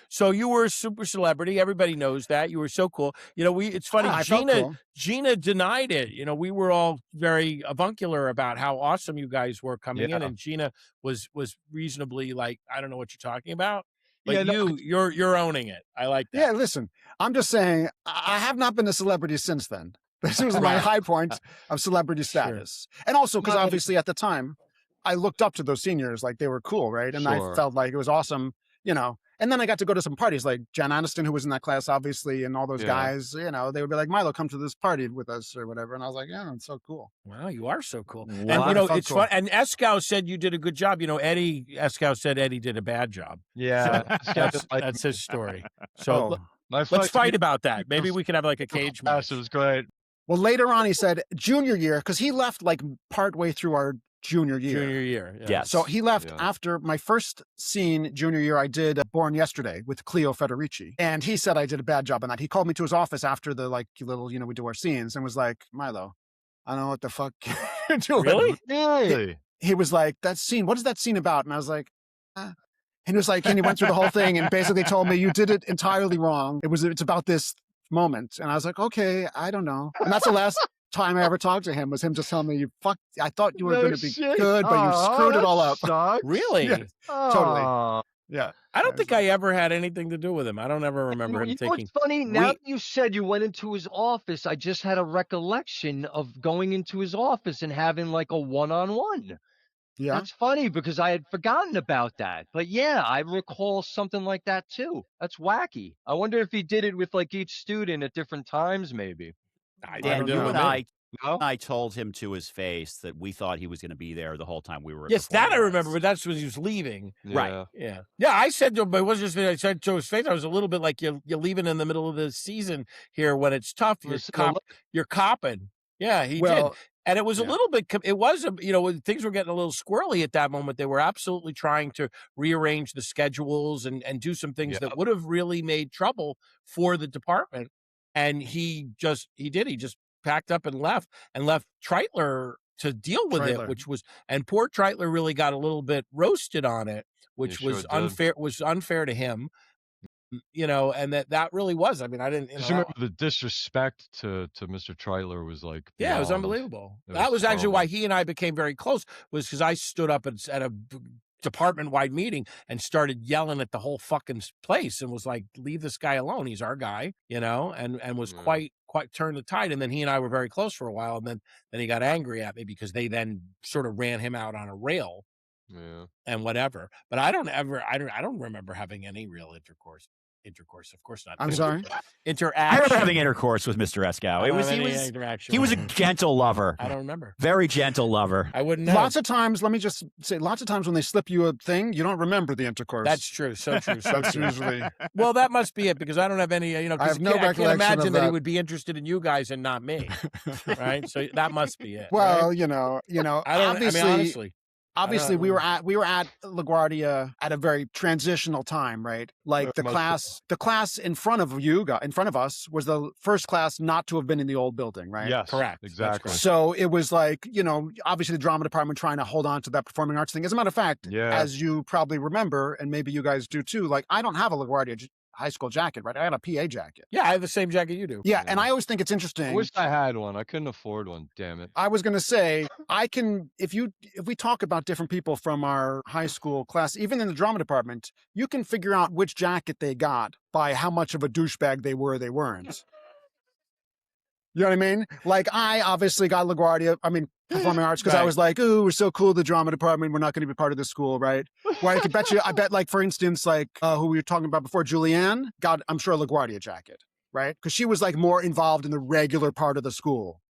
So you were a super celebrity. Everybody knows that. You were so cool. You know, it's funny. I felt cool. Gina denied it. You know, we were all very avuncular about how awesome you guys were coming in, and Gina was reasonably like, I don't know what you're talking about. But you're owning it. I like that. Yeah, listen, I'm just saying, I have not been a celebrity since then. This was my high point of celebrity status. Sure. And also because obviously at the time, I looked up to those seniors, like they were cool, right? And I felt like it was awesome, you know. And then I got to go to some parties, like Jen Aniston, who was in that class, obviously, and all those guys, you know, they would be like, Milo, come to this party with us or whatever. And I was like, yeah, it's so cool. Wow, you are so cool. Wow. And, you know, it's cool. Fun. And Eskow said you did a good job. You know, Eskow said Eddie did a bad job. Yeah. That's his story. So let's fight about that. Maybe we can have like a cage match. It was great. Well, later on, he said junior year, because he left like partway through our junior year. Yeah. So he left after my first scene junior year. I did Born Yesterday with Cleo Federici. And he said I did a bad job on that. He called me to his office after the like little, you know, we do our scenes and was like, Milo, I don't know what the fuck you're doing. Really? He was like, that scene, what is that scene about? And I was like, And he was like, and he went through the whole thing and basically told me you did it entirely wrong. It's about this moment. And I was like, okay, I don't know. And that's the last time I ever talked to him, was him just telling me, I thought you were going to be good, but you screwed it all up. Sucks. Really? Yeah, totally. Yeah. I don't think I ever had anything to do with him. I don't ever remember him thinking. What's funny, now that you said you went into his office, I just had a recollection of going into his office and having like a one-on-one. Yeah. That's funny because I had forgotten about that. But yeah, I recall something like that too. That's wacky. I wonder if he did it with like each student at different times, maybe. Dan, you and I told him to his face that we thought he was going to be there the whole time we were at Yes, that I remember, but that's when he was leaving. Yeah. Right. Yeah. Yeah, I said to him, but it wasn't just me. I said to his face, I was a little bit like, you're leaving in the middle of the season here when it's tough. You're copping. Yeah, he did. And it was a little bit, it was, you know, things were getting a little squirrely at that moment. They were absolutely trying to rearrange the schedules and do some things that would have really made trouble for the department. And he just packed up and left Treitler to deal with it, which was, and poor Treitler really got a little bit roasted on it, which was unfair to him. You know, and that really was. I mean, I didn't. Just remember the disrespect to Mr. Treitler was like. Yeah, it was unbelievable. That was actually why he and I became very close. Was because I stood up at a department-wide meeting and started yelling at the whole fucking place and was like, "Leave this guy alone. He's our guy," you know, and was quite turned the tide. And then he and I were very close for a while, and then he got angry at me because they then sort of ran him out on a rail. Yeah. And whatever. But I don't remember having any real intercourse, of course not. I'm sorry? I remember having intercourse with Mr. Eskow. He was a gentle lover. I don't remember. Very gentle lover. I wouldn't know. Lots of times, let me just say, lots of times when they slip you a thing, you don't remember the intercourse. That's true. So true. So That's true. Usually. Well, that must be it because I don't have any, you know, I have no I can't recollection imagine of that he that. would be interested in you guys and not me. Right? So that must be it. Well, right? you know, honestly. Obviously, we were at LaGuardia at a very transitional time, right? Like the class in front of us was the first class not to have been in the old building, right? Yes, correct, exactly. So it was like, you know, obviously the drama department trying to hold on to that performing arts thing. As a matter of fact, as you probably remember, and maybe you guys do too, like I don't have a LaGuardia high school jacket, right? I had a PA jacket. Yeah, I have the same jacket you do. Yeah, and I always think it's interesting. I wish I had one. I couldn't afford one. Damn it. I was going to say, if we talk about different people from our high school class, even in the drama department, you can figure out which jacket they got by how much of a douchebag they were or they weren't. You know what I mean? Like I obviously got LaGuardia, performing arts, because I was like, ooh, we're so cool, the drama department, we're not going to be part of this school, right? Well, I bet like, for instance, like who we were talking about before, Julianne, got, I'm sure, a LaGuardia jacket, right? Because she was like more involved in the regular part of the school.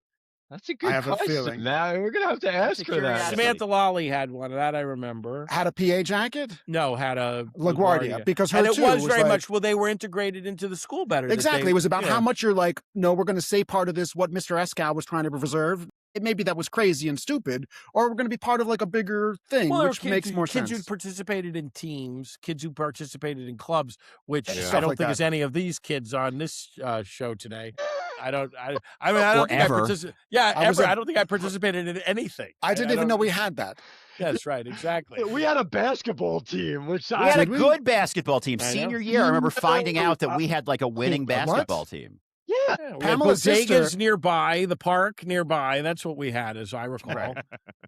That's a good question. I have a feeling. Now we're going to have to ask her that. Samantha Lawley had one, that I remember. Had a PA jacket? No, had a LaGuardia, because her and it too was very like, much, well, they were integrated into the school better. Exactly. It was about how much you're like, no, we're going to say part of this, what Mr. Eskow was trying to preserve. Maybe that was crazy and stupid, or we're going to be part of like a bigger thing, which makes more sense. Kids who participated in teams, kids who participated in clubs, which I don't think is any of these kids on this show today. I don't think I participated. Yeah, I don't think I participated in anything. I didn't even know we had that. That's right, exactly. We had a basketball team, which we had a good basketball team. Senior year, I remember finding out that we had like a winning basketball team. Yeah, we had bodegas nearby, the park nearby. That's what we had, as I recall. Right.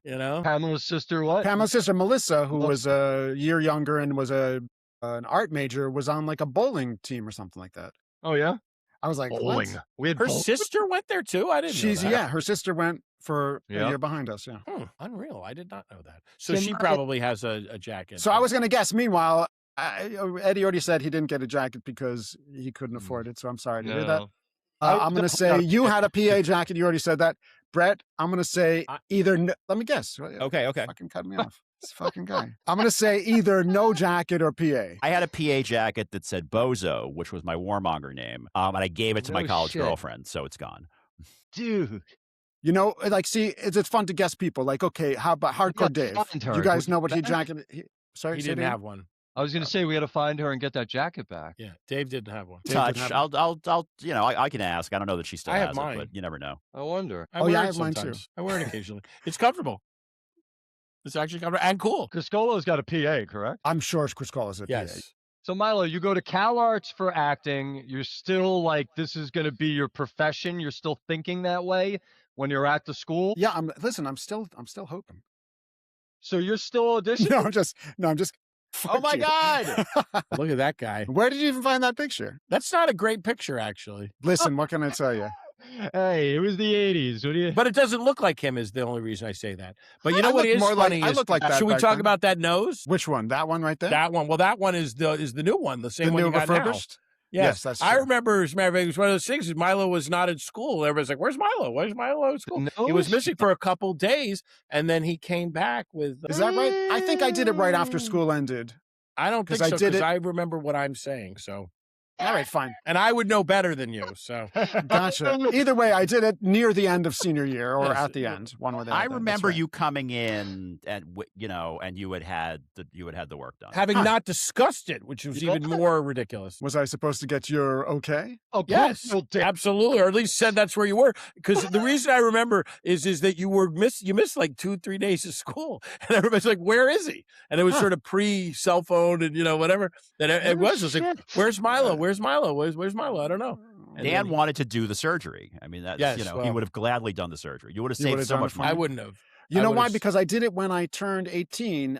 You know, Pamela's sister, what? Pamela's sister, Melissa, who was a year younger and was an art major, was on like a bowling team or something like that. Oh yeah, I was like, bowling. What? We had her sister went there too. I didn't. Know that. Yeah, her sister went for a year behind us. Yeah, unreal. I did not know that. So she probably has a jacket. So I was going to guess. Meanwhile, Eddie already said he didn't get a jacket because he couldn't afford it. So I'm sorry to hear that. I'm going to say you had a PA jacket. You already said that. Brett, I'm going to say either. Let me guess. Okay. Fucking cut me off. This fucking guy. I'm going to say either no jacket or PA. I had a PA jacket that said Bozo, which was my warmonger name. And I gave it to my college girlfriend. So it's gone. Dude. You know, like, see, it's fun to guess people. Like, okay, how about Hardcore Dave? You guys know what he jacket? Sorry, he didn't have one. I was going to say we had to find her and get that jacket back. Yeah, Dave didn't have one. Touch. I'll. You know, I can ask. I don't know that she still has mine. it, but you never know. I wonder. I have mine too. I wear it occasionally. It's comfortable. It's actually comfortable and cool. Criscolo's got a PA, correct? I'm sure Criscolo's a PA. So Milo, you go to CalArts for acting. You're still like, this is going to be your profession. You're still thinking that way when you're at the school. Yeah, I'm still hoping. So you're still auditioning? No, I'm just. Oh my God! Look at that guy. Where did you even find that picture? That's not a great picture, actually. Listen, what can I tell you? Hey, it was the 80s. What do you? But it doesn't look like him is the only reason I say that. But you know what is funny? I look like that. Should we talk about that nose? Which one? That one right there? That one. Well, that one is the new one. The same one you got refurbished? Now. Yes, that's true. I remember, as a matter of fact, it was one of those things. Milo was not at school. Everybody's like, "Where's Milo? Where's Milo at school?" He was missing for a couple days, and then he came back with. Is that right? I think I did it right after school ended. I don't think so, because I remember what I'm saying. So, all right, fine. And I would know better than you. So, gotcha. Either way, I did it near the end of senior year or at the end. One way. I remember you coming in and and you had the work done, having not discussed it, which was even more ridiculous. Was I supposed to get your okay? Oh, yes, absolutely, or at least said that's where you were. Because the reason I remember is that you missed like 2-3 days of school, and everybody's like, "Where is he?" And it was sort of pre-cell phone and whatever. That it was like, "Where's Milo? Where's Milo? Where's Milo? I don't know." And Dan wanted to do the surgery. I mean, that's he would have gladly done the surgery. You would have saved so much money. I wouldn't have. You know why? Because I did it when I turned 18.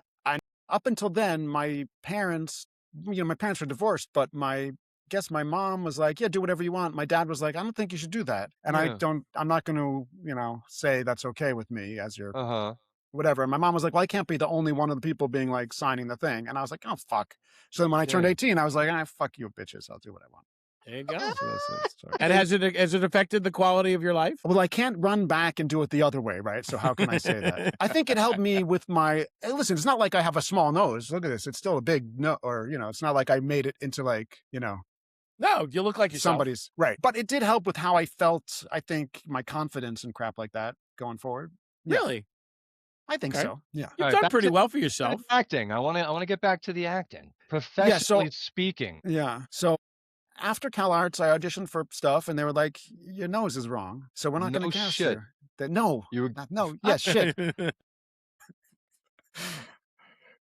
Up until then, my parents were divorced, but I guess my mom was like, "Yeah, do whatever you want." My dad was like, "I don't think you should do that," and I'm not going to, say that's okay with me as your whatever. And my mom was like, "Well, I can't be the only one of the people being like signing the thing," and I was like, "Oh fuck." So then when I turned 18, I was like, "Fuck you, bitches. I'll do what I want." There you go. And has it affected the quality of your life? Well, I can't run back and do it the other way, right? So how can I say that? I think it helped me with my. Listen, it's not like I have a small nose. Look at this. It's still a big nose, or it's not like I made it into like No, you look like yourself. Somebody's right, but it did help with how I felt. I think my confidence and crap like that going forward. Yeah. Really? I think so. Yeah, you've done pretty well for yourself. Acting. I want to get back to the acting, professionally speaking. Yeah. So after CalArts, I auditioned for stuff, and they were like, "Your nose is wrong, so we're not going to cast you." No, yes, shit. They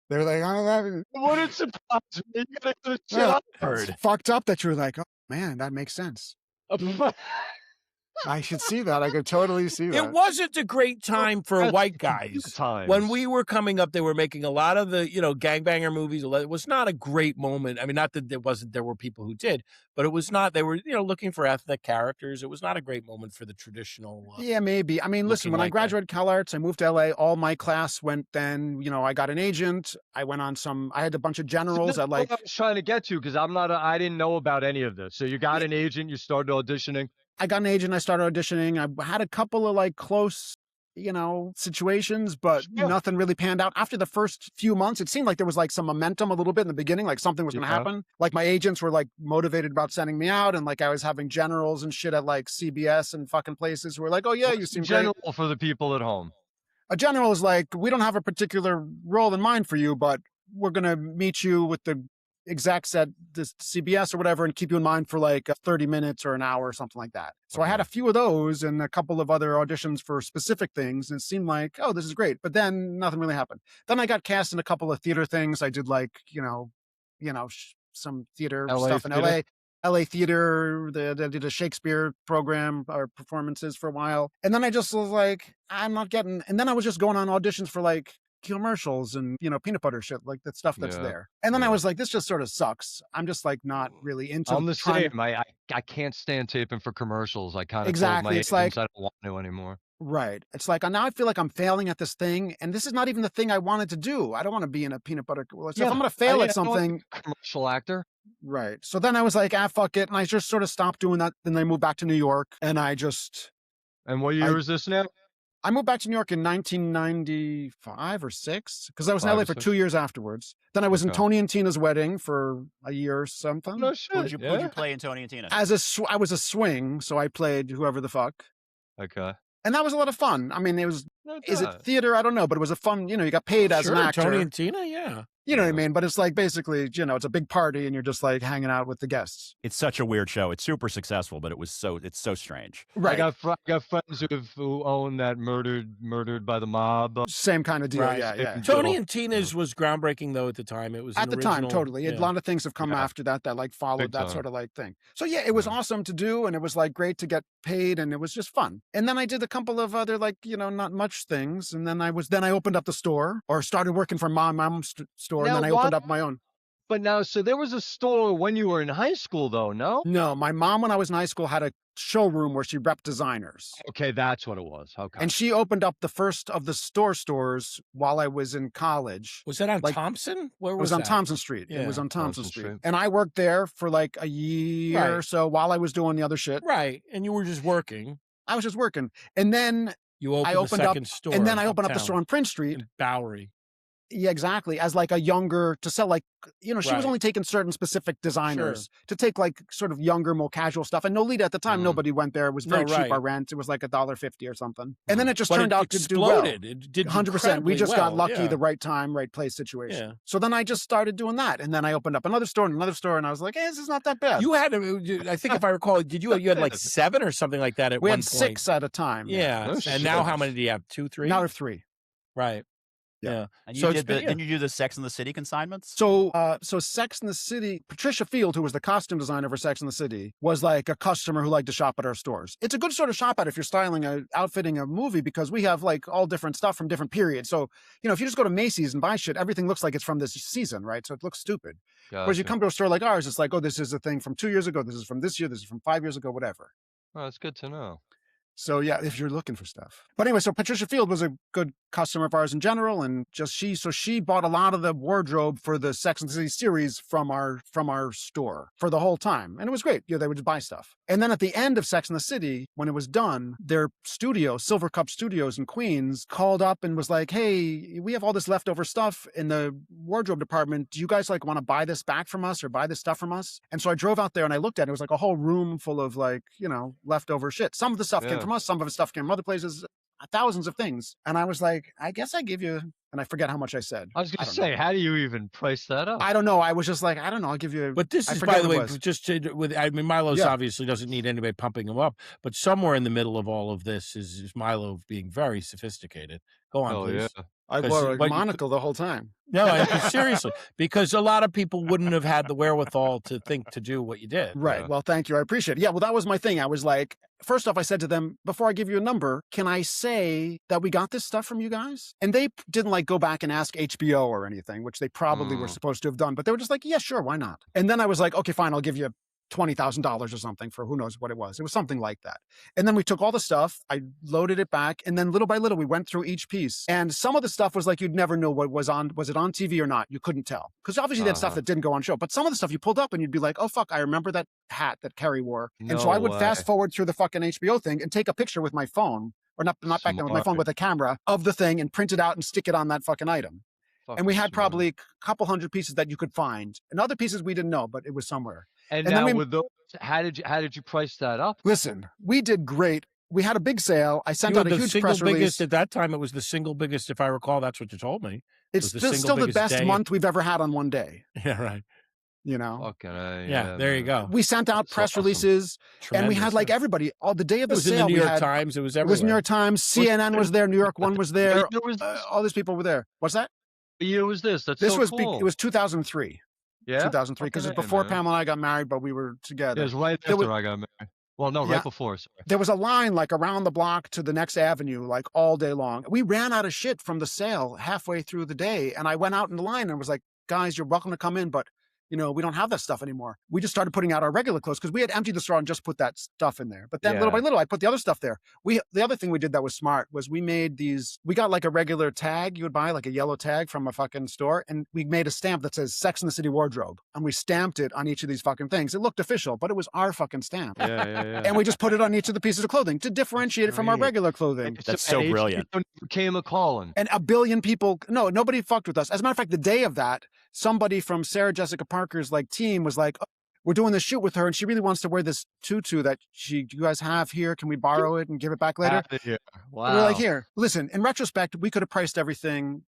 were like, "Oh, that wouldn't surprise me." It's fucked up that you're like, "Oh man, that makes sense." I should see that. I could totally see that. It wasn't a great time for white guys. When we were coming up, they were making a lot of the, gangbanger movies. It was not a great moment. I mean, not that there were people who did, but it was not. They were, looking for ethnic characters. It was not a great moment for the traditional. Yeah, maybe. I mean, listen, when I graduated CalArts, I moved to LA. All my class went then, I got an agent. I went on I had a bunch of generals at like. I was trying to get to because I didn't know about any of this. So you got an agent, you started auditioning. I got an agent. I started auditioning. I had a couple of like close, situations, but nothing really panned out. After the first few months, it seemed like there was like some momentum a little bit in the beginning, like something was going to happen. Like my agents were like motivated about sending me out. And like I was having generals and shit at like CBS and fucking places who were like, "Oh yeah, you seem general great." For the people at home. A general is like, "We don't have a particular role in mind for you, but we're going to meet you with the execs at this CBS or whatever and keep you in mind for like 30 minutes or an hour or something like that. So I had a few of those and a couple of other auditions for specific things. And it seemed like, oh, this is great. But then nothing really happened. Then I got cast in a couple of theater things. I did like, some theater stuff in LA. LA theater, they did a Shakespeare program or performances for a while. And then I just was like, I'm not getting, and then I was just going on auditions for like commercials and, peanut butter shit, like that stuff that's there. And then I was like, this just sort of sucks. I'm just like not really into I'm the same. I can't stand taping for commercials. I kind of exactly. Told my it's like, I don't want to anymore. Right. It's like, now I feel like I'm failing at this thing. And this is not even the thing I wanted to do. I don't want to be in a peanut butter. So if I'm going to fail at something. Commercial actor. Right. So then I was like, fuck it. And I just sort of stopped doing that. Then I moved back to New York and I just. And what year is this now? I moved back to New York in 1995 or 6 because I was in LA for 2 years afterwards. Then I was in Tony and Tina's wedding for a year or something. No shit. Who'd you play in Tony and Tina? I was a swing, so I played whoever the fuck. Okay. And that was a lot of fun. I mean, is it theater? I don't know, but it was a fun, you got paid as an actor. Tony and Tina, yeah. You know what I mean? But it's like basically, it's a big party and you're just like hanging out with the guests. It's such a weird show. It's super successful, but it's so strange. Right. I got friends who own that murdered by the mob. Same kind of deal. Right. Yeah. Tony and Tina's was groundbreaking though at the time. It was at the time, totally. A lot of things have come after that like followed Big that time. sort of like thing. So yeah, it was awesome to do and it was like great to get paid and it was just fun. And then I did a couple of other like, not much things. And then I opened up the store or started working for my mom's store and then I opened up my own. But now, so there was a store when you were in high school, though, no? No, my mom, when I was in high school, had a showroom where she repped designers. Okay, that's what it was. Okay. And she opened up the first of the stores while I was in college. Was that on Thompson? Where was it? Was on that? Thompson Street. Yeah. It was on Thompson Street. And I worked there for like a year or so while I was doing the other shit. Right. And you were just working. I was just working. And then I opened up store. And then I opened up the store on Prince Street. In Bowery. Yeah, exactly. As like a younger, to sell like, she was only taking certain specific designers to take like sort of younger, more casual stuff. And Nolita at the time, nobody went there. It was very cheap, our rent. It was like $1.50 or something. And then it just turned out to do well. It did 100%. We just got lucky, the right time, right place situation. Yeah. So then I just started doing that. And then I opened up another store and another store. And I was like, hey, this is not that bad. You had, I think if I recall, you had like 7 or something like that at one point? We had 6 at a time. Yeah. Oh, and now how many do you have? 2, 3? Now we have 3. Right. Yeah. And didn't you do the Sex and the City consignments? So Sex and the City, Patricia Field, who was the costume designer for Sex and the City, was like a customer who liked to shop at our stores. It's a good sort of shop at if you're outfitting a movie because we have like all different stuff from different periods. So, if you just go to Macy's and buy shit, everything looks like it's from this season, right? So it looks stupid. Gotcha. Whereas you come to a store like ours, it's like, oh, this is a thing from 2 years ago. This is from this year. This is from 5 years ago, whatever. Oh, that's good to know. So yeah, if you're looking for stuff. But anyway, so Patricia Field was a good customer of ours in general, and she bought a lot of the wardrobe for the Sex and the City series from our store for the whole time, and it was great. They would just buy stuff. And then at the end of Sex and the City, when it was done, their studio, Silver Cup Studios in Queens, called up and was like, "Hey, we have all this leftover stuff in the wardrobe department. Do you guys like want to buy this back from us or buy this stuff from us?" And so I drove out there and I looked at it. It was like a whole room full of like leftover shit. Some of the stuff came from us, some of the stuff came from other places, thousands of things. And I was like, I guess I give you, and I forget how much I said. I was going to say, how do you even price that up? I don't know. I was just like, I don't know. I'll give you. But this is, by the way, Milo's obviously doesn't need anybody pumping him up, but somewhere in the middle of all of this is Milo being very sophisticated. Go on, please. Yeah. I wore a monocle the whole time. No, seriously, because a lot of people wouldn't have had the wherewithal to think to do what you did. Right. Yeah. Well, thank you. I appreciate it. Yeah. Well, that was my thing. I was like, first off, I said to them, before I give you a number, can I say that we got this stuff from you guys? And they didn't like go back and ask HBO or anything, which they probably were supposed to have done, but they were just like, yeah, sure. Why not? And then I was like, okay, fine. I'll give you $20,000 or something for who knows what it was. It was something like that. And then we took all the stuff, I loaded it back, and then little by little, we went through each piece. And some of the stuff was like, you'd never know what was on. Was it on TV or not? You couldn't tell. Because obviously they had stuff that didn't go on show. But some of the stuff you pulled up and you'd be like, oh, fuck, I remember that hat that Carrie wore. And so I would fast forward through the fucking HBO thing and take a picture with my phone, or not back then with my phone, with a camera of the thing and print it out and stick it on that fucking item. And we had probably a couple hundred pieces that you could find. And other pieces we didn't know, but it was somewhere. And now with those, how did you price that up? Listen, we did great. We had a big sale. I sent out a huge press release. At that time, it was the single biggest, if I recall. That's what you told me. It's still the best month we've ever had on one day. Yeah, right. You know? Fucking Yeah, there you go. We sent out press releases, and we had like everybody. The day of the sale, it was in the New York had, Times. It was everywhere. It was New York Times. CNN was there. New York One was there. Was all these people were there. What's that? What year was this? That's this so was cool. It was 2003. Yeah, 2003, because it's before Pamela and I got married, but we were together. It was right after I got married. Well, no, right before. Sorry. There was a line like around the block to the next avenue, like all day long. We ran out of shit from the sale halfway through the day, and I went out in the line and was like, "Guys, you're welcome to come in, but we don't have that stuff anymore." We just started putting out our regular clothes because we had emptied the store and just put that stuff in there. But then little by little, I put the other stuff there. The other thing we did that was smart was we made these. We got like a regular tag you would buy, like a yellow tag from a fucking store, and we made a stamp that says "Sex in the City Wardrobe," and we stamped it on each of these fucking things. It looked official, but it was our fucking stamp. Yeah. And we just put it on each of the pieces of clothing to differentiate it from our regular clothing. That's so brilliant. Became a calling. And a billion people. No, nobody fucked with us. As a matter of fact, the day of that, somebody from Sarah Jessica Parker's team was like, "Oh, we're doing this shoot with her, and she really wants to wear this tutu that you guys have here. Can we borrow it and give it back later?" Wow. And we're like, "Here, listen." In retrospect, we could have priced everything.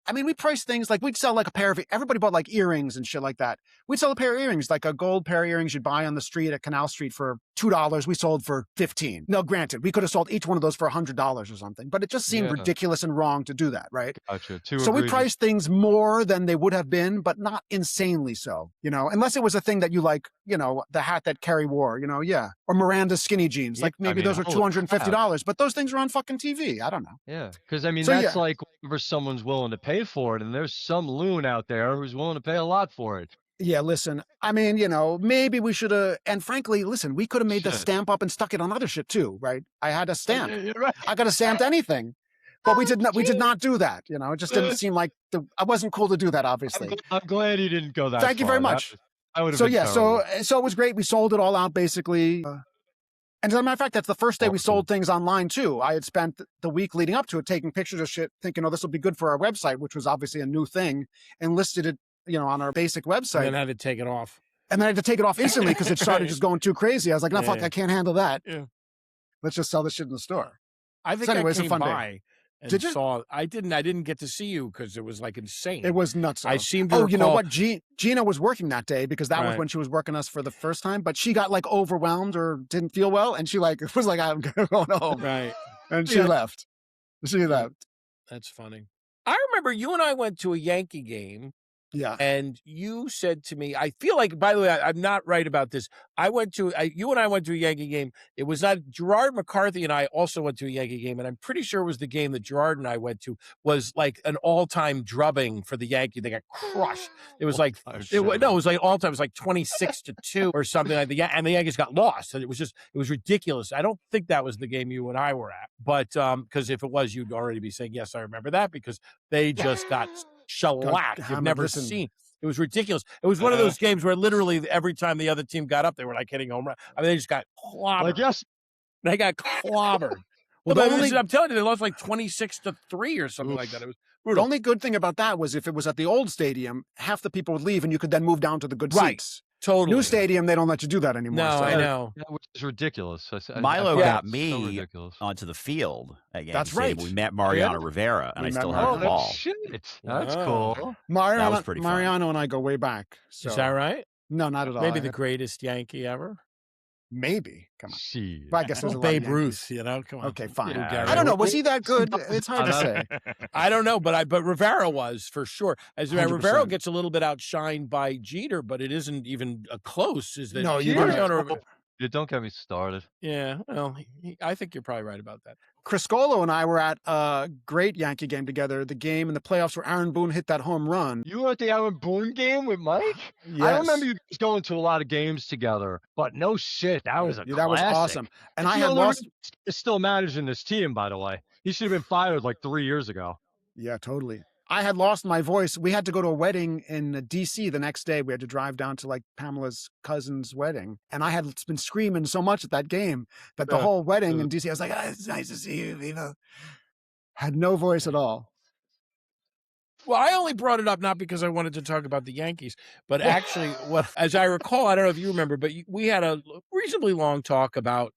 I mean, we priced things like we'd sell like a pair of. Everybody bought like earrings and shit like that. We'd sell a pair of earrings, like a gold pair of earrings you'd buy on the street at Canal Street for $2. We sold for $15. Now, granted, we could have sold each one of those for $100 or something, but it just seemed ridiculous and wrong to do that, right? Gotcha. So we priced things more than they would have been, but not insanely so, unless it was a thing that you like, the hat that Carrie wore, or Miranda's skinny jeans. Like maybe those are $250, but those things are on fucking TV. I don't know. Yeah, because I mean, that's like whenever someone's willing to pay for it, and there's some loon out there who's willing to pay a lot for it. Yeah, listen, I mean, maybe we should have, and frankly, listen, we could have made the stamp up and stuck it on other shit too, right? I had a stamp. Right. I could have stamped anything, but we did not do that. It just didn't seem like I wasn't cool to do that, obviously. I'm glad you didn't go that Thank you very much. I would have so been yeah, terrible. so it was great. We sold it all out basically. And as a matter of fact, that's the first day we sold things online too. I had spent the week leading up to it taking pictures of shit, thinking, "Oh, this will be good for our website," which was obviously a new thing, and listed it, on our basic website. And then I had to take it off. And then I had to take it off instantly because it started just going too crazy. I was like, "No, fuck, I can't handle that. Yeah. Let's just sell this shit in the store." I think So anyway, I it's a came fun day. by and Did you? saw. I didn't get to see you because it was like insane. It was nuts. I seem to Oh, you know recall- what? Gina was working that day because that was Right. when she was working us for the first time. But she got like overwhelmed or didn't feel well, and she was like, "I'm going home," Right. and she left. She left. That's funny. I remember you and I went to a Yankee game. Yeah. And you said to me, I feel like, by the way, I'm not right about this. You and I went to a Yankee game. It was not Gerard McCarthy and I also went to a Yankee game. And I'm pretty sure it was the game that Gerard and I went to was like an all-time drubbing for the Yankee. They got crushed. It was like, it was like all-time. It was like 26-2 or something like that. And the Yankees got lost. And it was ridiculous. I don't think that was the game you and I were at. But, because if it was, you'd already be saying, yes, I remember that because they just got shellacked. You've never seen. It was ridiculous. It was one of those games where literally every time the other team got up, they were like hitting home run. I mean, they just got clobbered. Like, yes. They got clobbered. Well, I'm telling you, they lost like 26-3 or something like that. It was brutal. The only good thing about that was if it was at the old stadium, half the people would leave and you could then move down to the good seats. Totally. New stadium, they don't let you do that anymore. No, so. I know. Which is ridiculous. Milo got me so ridiculous. onto the field at Yankee That's right. Stadium. We met Mariano Rivera, and I still have the ball. Shit. That's Oh. cool. That was pretty fun. Mariano and I go way back. So. Is that right? No, not at all. Maybe the greatest Yankee ever. Maybe. Come on. Shit. But I guess there's a lot of Babe Yankees. Ruth, come on. Okay, fine. Yeah, I don't know. Was he that good? It's hard to say. I don't know, but Rivera was for sure. As a matter, 100%. Rivera gets a little bit outshined by Jeter, but it isn't even close. Is that No, you Jeter's don't. gonna- Don't get me started. Yeah, well, I think you're probably right about that. Chris Scolo and I were at a great Yankee game together, the game in the playoffs where Aaron Boone hit that home run. You were at the Aaron Boone game with Mike? Yes. I remember you guys going to a lot of games together, but no shit, that was a Yeah, that was classic. awesome. And I You had know, lost. is still managing this team, by the way. He should have been fired like 3 years ago. Yeah, totally. I had lost my voice. We had to go to a wedding in D.C. the next day. We had to drive down to like Pamela's cousin's wedding. And I had been screaming so much at that game that the whole wedding in D.C., I was like, it's nice to see you, Viva. Had no voice at all. Well, I only brought it up not because I wanted to talk about the Yankees, but actually, as I recall, I don't know if you remember, but we had a reasonably long talk about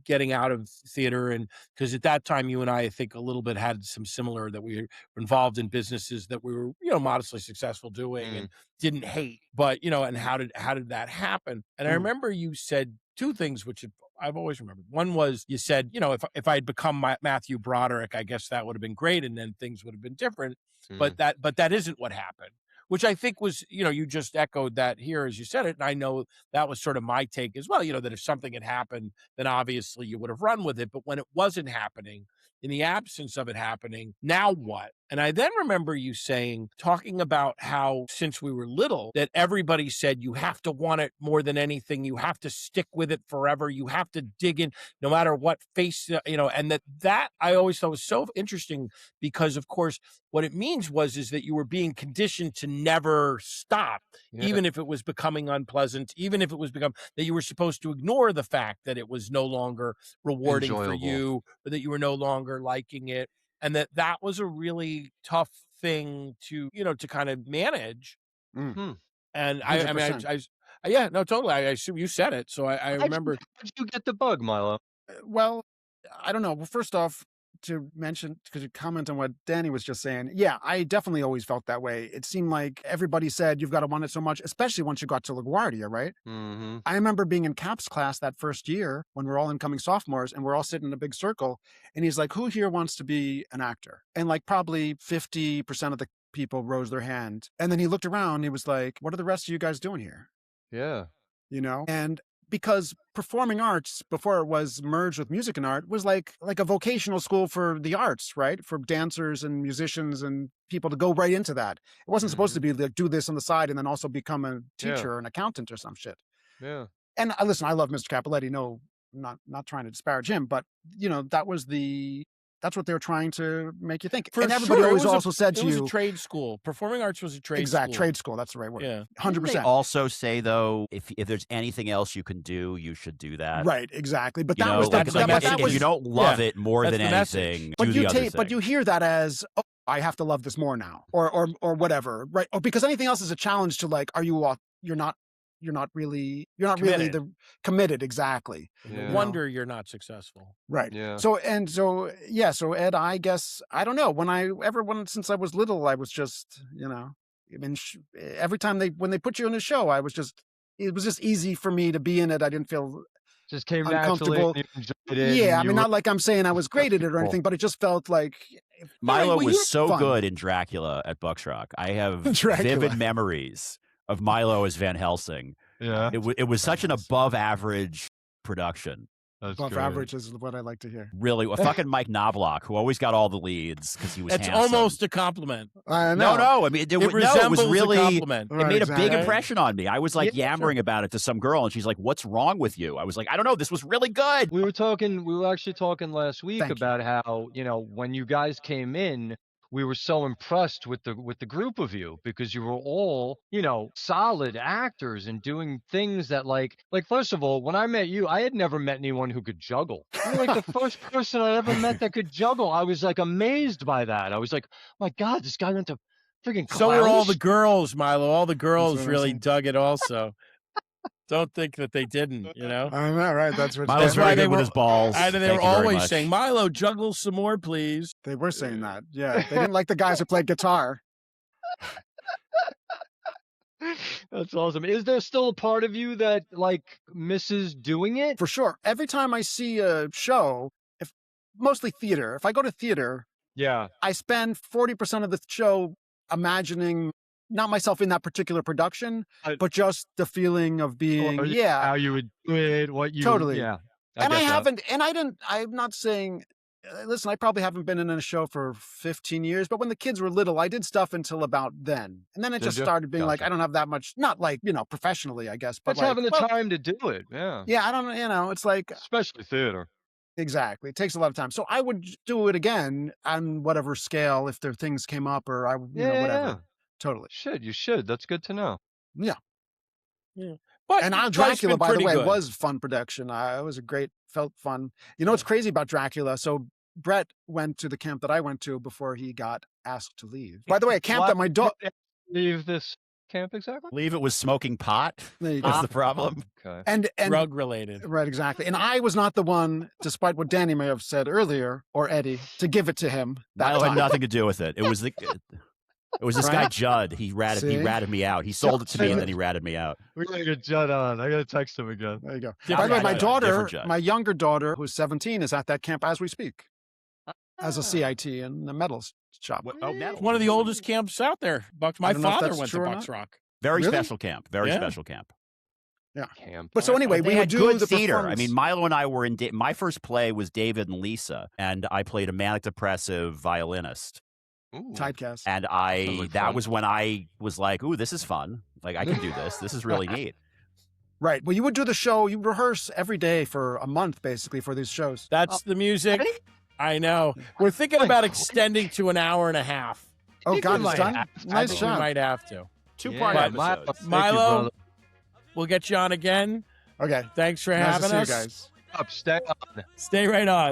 getting out of theater, and because at that time you and I think a little bit had some similar, that we were involved in businesses that we were modestly successful doing and didn't hate, but and how did that happen? And I remember you said two things which I've always remembered. One was you said, if I had become Matthew Broderick, I guess that would have been great, and then things would have been different. But that isn't what happened, which I think was, you just echoed that here as you said it. And I know that was sort of my take as well, that if something had happened, then obviously you would have run with it. But when it wasn't happening, in the absence of it happening, now what? And I then remember you talking about how since we were little, that everybody said you have to want it more than anything. You have to stick with it forever. You have to dig in no matter what face, and that I always thought was so interesting, because of course, what it means is that you were being conditioned to never stop, even if it was becoming unpleasant, even if it was that you were supposed to ignore the fact that it was no longer rewarding for you, or that you were no longer liking it. And that was a really tough thing to, to kind of manage. Mm. And I mean, yeah, no, totally. I assume you said it. So I remember. How did you get the bug, Milo? Well, I don't know. Well, first off, to mention, because you comment on what Danny was just saying, yeah, I definitely always felt that way. It seemed like everybody said you've got to want it so much, especially once you got to LaGuardia, right? Mm-hmm. I remember being in Cap's class that first year when we're all incoming sophomores and we're all sitting in a big circle, and he's like, who here wants to be an actor? And like probably 50% of the people rose their hand. And then he looked around and he was like, what are the rest of you guys doing here? Yeah. And because performing arts, before it was merged with music and art, was like a vocational school for the arts, right? For dancers and musicians and people to go right into that. It wasn't supposed to be like do this on the side and then also become a teacher or an accountant or some shit. Yeah. And listen, I love Mr. Capoletti. No, not trying to disparage him, but that's what they were trying to make you think. And everybody always also said to you, it was a trade school. Performing arts was a trade school. Exact trade school. That's the right word. Yeah. 100%. They also say though, if there's anything else you can do, you should do that. Right. Exactly. But that was if you don't love it more than anything, do the other thing. But you hear that as, oh, I have to love this more now, or whatever, right? Or because anything else is a challenge to like, you're not really committed. Exactly. No wonder you're not successwhen Right. Yeah. So Ed, I guess, I don't know, since I was little, I was just, I mean, every time when they put you in a show, it was just easy for me to be in it. I didn't feel just came uncomfortable. Naturally, you enjoyed it, yeah. I mean, not like I'm saying I was great at it or anything, but it just felt like Milo was so good in Dracula at Bucksrock. I have vivid memories of Milo as Van Helsing. Yeah. It was such an above average production. Above average is what I like to hear. Really, fucking Mike Knobloch, who always got all the leads because he was handsome. It's almost a compliment. No. I mean, it was really. A compliment. It made a big impression on me. I was like yammering about it to some girl, and she's like, "What's wrong with you?" I was like, "I don't know. This was really good." We were actually talking last week about how when you guys came in, we were so impressed with the group of you because you were all, solid actors and doing things that like first of all, when I met you, I had never met anyone who could juggle. You were like the first person I ever met that could juggle. I was like amazed by that. I was like, my God, this guy went to freaking So were all the girls, Milo. All the girls really dug it also. Don't think that they didn't, I know, right? That's what Milo's very good with his balls. And they were always saying, Milo, juggle some more, please. They were saying that. Yeah. They didn't like the guys who played guitar. That's awesome. Is there still a part of you that misses doing it? For sure. Every time I see a show, mostly theater, if I go to theater, I spend 40% of the show imagining not myself in that particular production, but just the feeling of being, how you would do it, what you totally. Yeah. I'm not saying, listen, I probably haven't been in a show for 15 years, but when the kids were little, I did stuff until about then. And then it just started being like, I don't have that much, not professionally, I guess, but having the time to do it. Yeah. Yeah. I don't, it's like, especially theater. Exactly. It takes a lot of time. So I would do it again on whatever scale, if there things came up or whatever. Yeah. Totally. You should. That's good to know. Yeah. Yeah. But Dracula, by the way, was fun production. It was felt fun. What's crazy about Dracula? So Brett went to the camp that I went to before he got asked to leave. By the way, a camp that my daughter leave this camp exactly? I believe it was smoking pot. There you go. That's the problem. Okay. And Drug related. right, exactly. And I was not the one, despite what Danny may have said earlier, or Eddie, to give it to him. That Milo had time. nothing to do with it. It was this guy Judd. He ratted me out. He sold it to me and then he ratted me out. We're gonna get Judd on. I gotta text him again. There you go. Different By the way, my Judd. daughter, Different Judd. my younger daughter, who's 17, is at that camp as we speak, as a CIT in the metals shop. One of the oldest camps out there. Bucks. My I don't know if father that's went to true or Bucks not. Rock. Very Really? special camp. Very Yeah. special camp. Camp. But so anyway, They we had would do good the theater. I performance. mean, Milo and I were in. My first play was David and Lisa, and I played a manic depressive violinist. Ooh. typecast. And Sounds like that fun. was when I was like, "Ooh, this is fun. Like I can do this. This is really neat." Right. Well, you would do the show. You rehearse every day for a month, basically, for these shows. That's the music. I know. We're thinking My about God. extending to an hour and a half. Oh, You God, it's might done? have to. I Nice think job. we might have to. Two-part Yeah, episodes. Thank you, Milo, brother. we'll get you on again. Okay. Thanks for Nice to having see you us. guys. Up, stay on. Stay right on.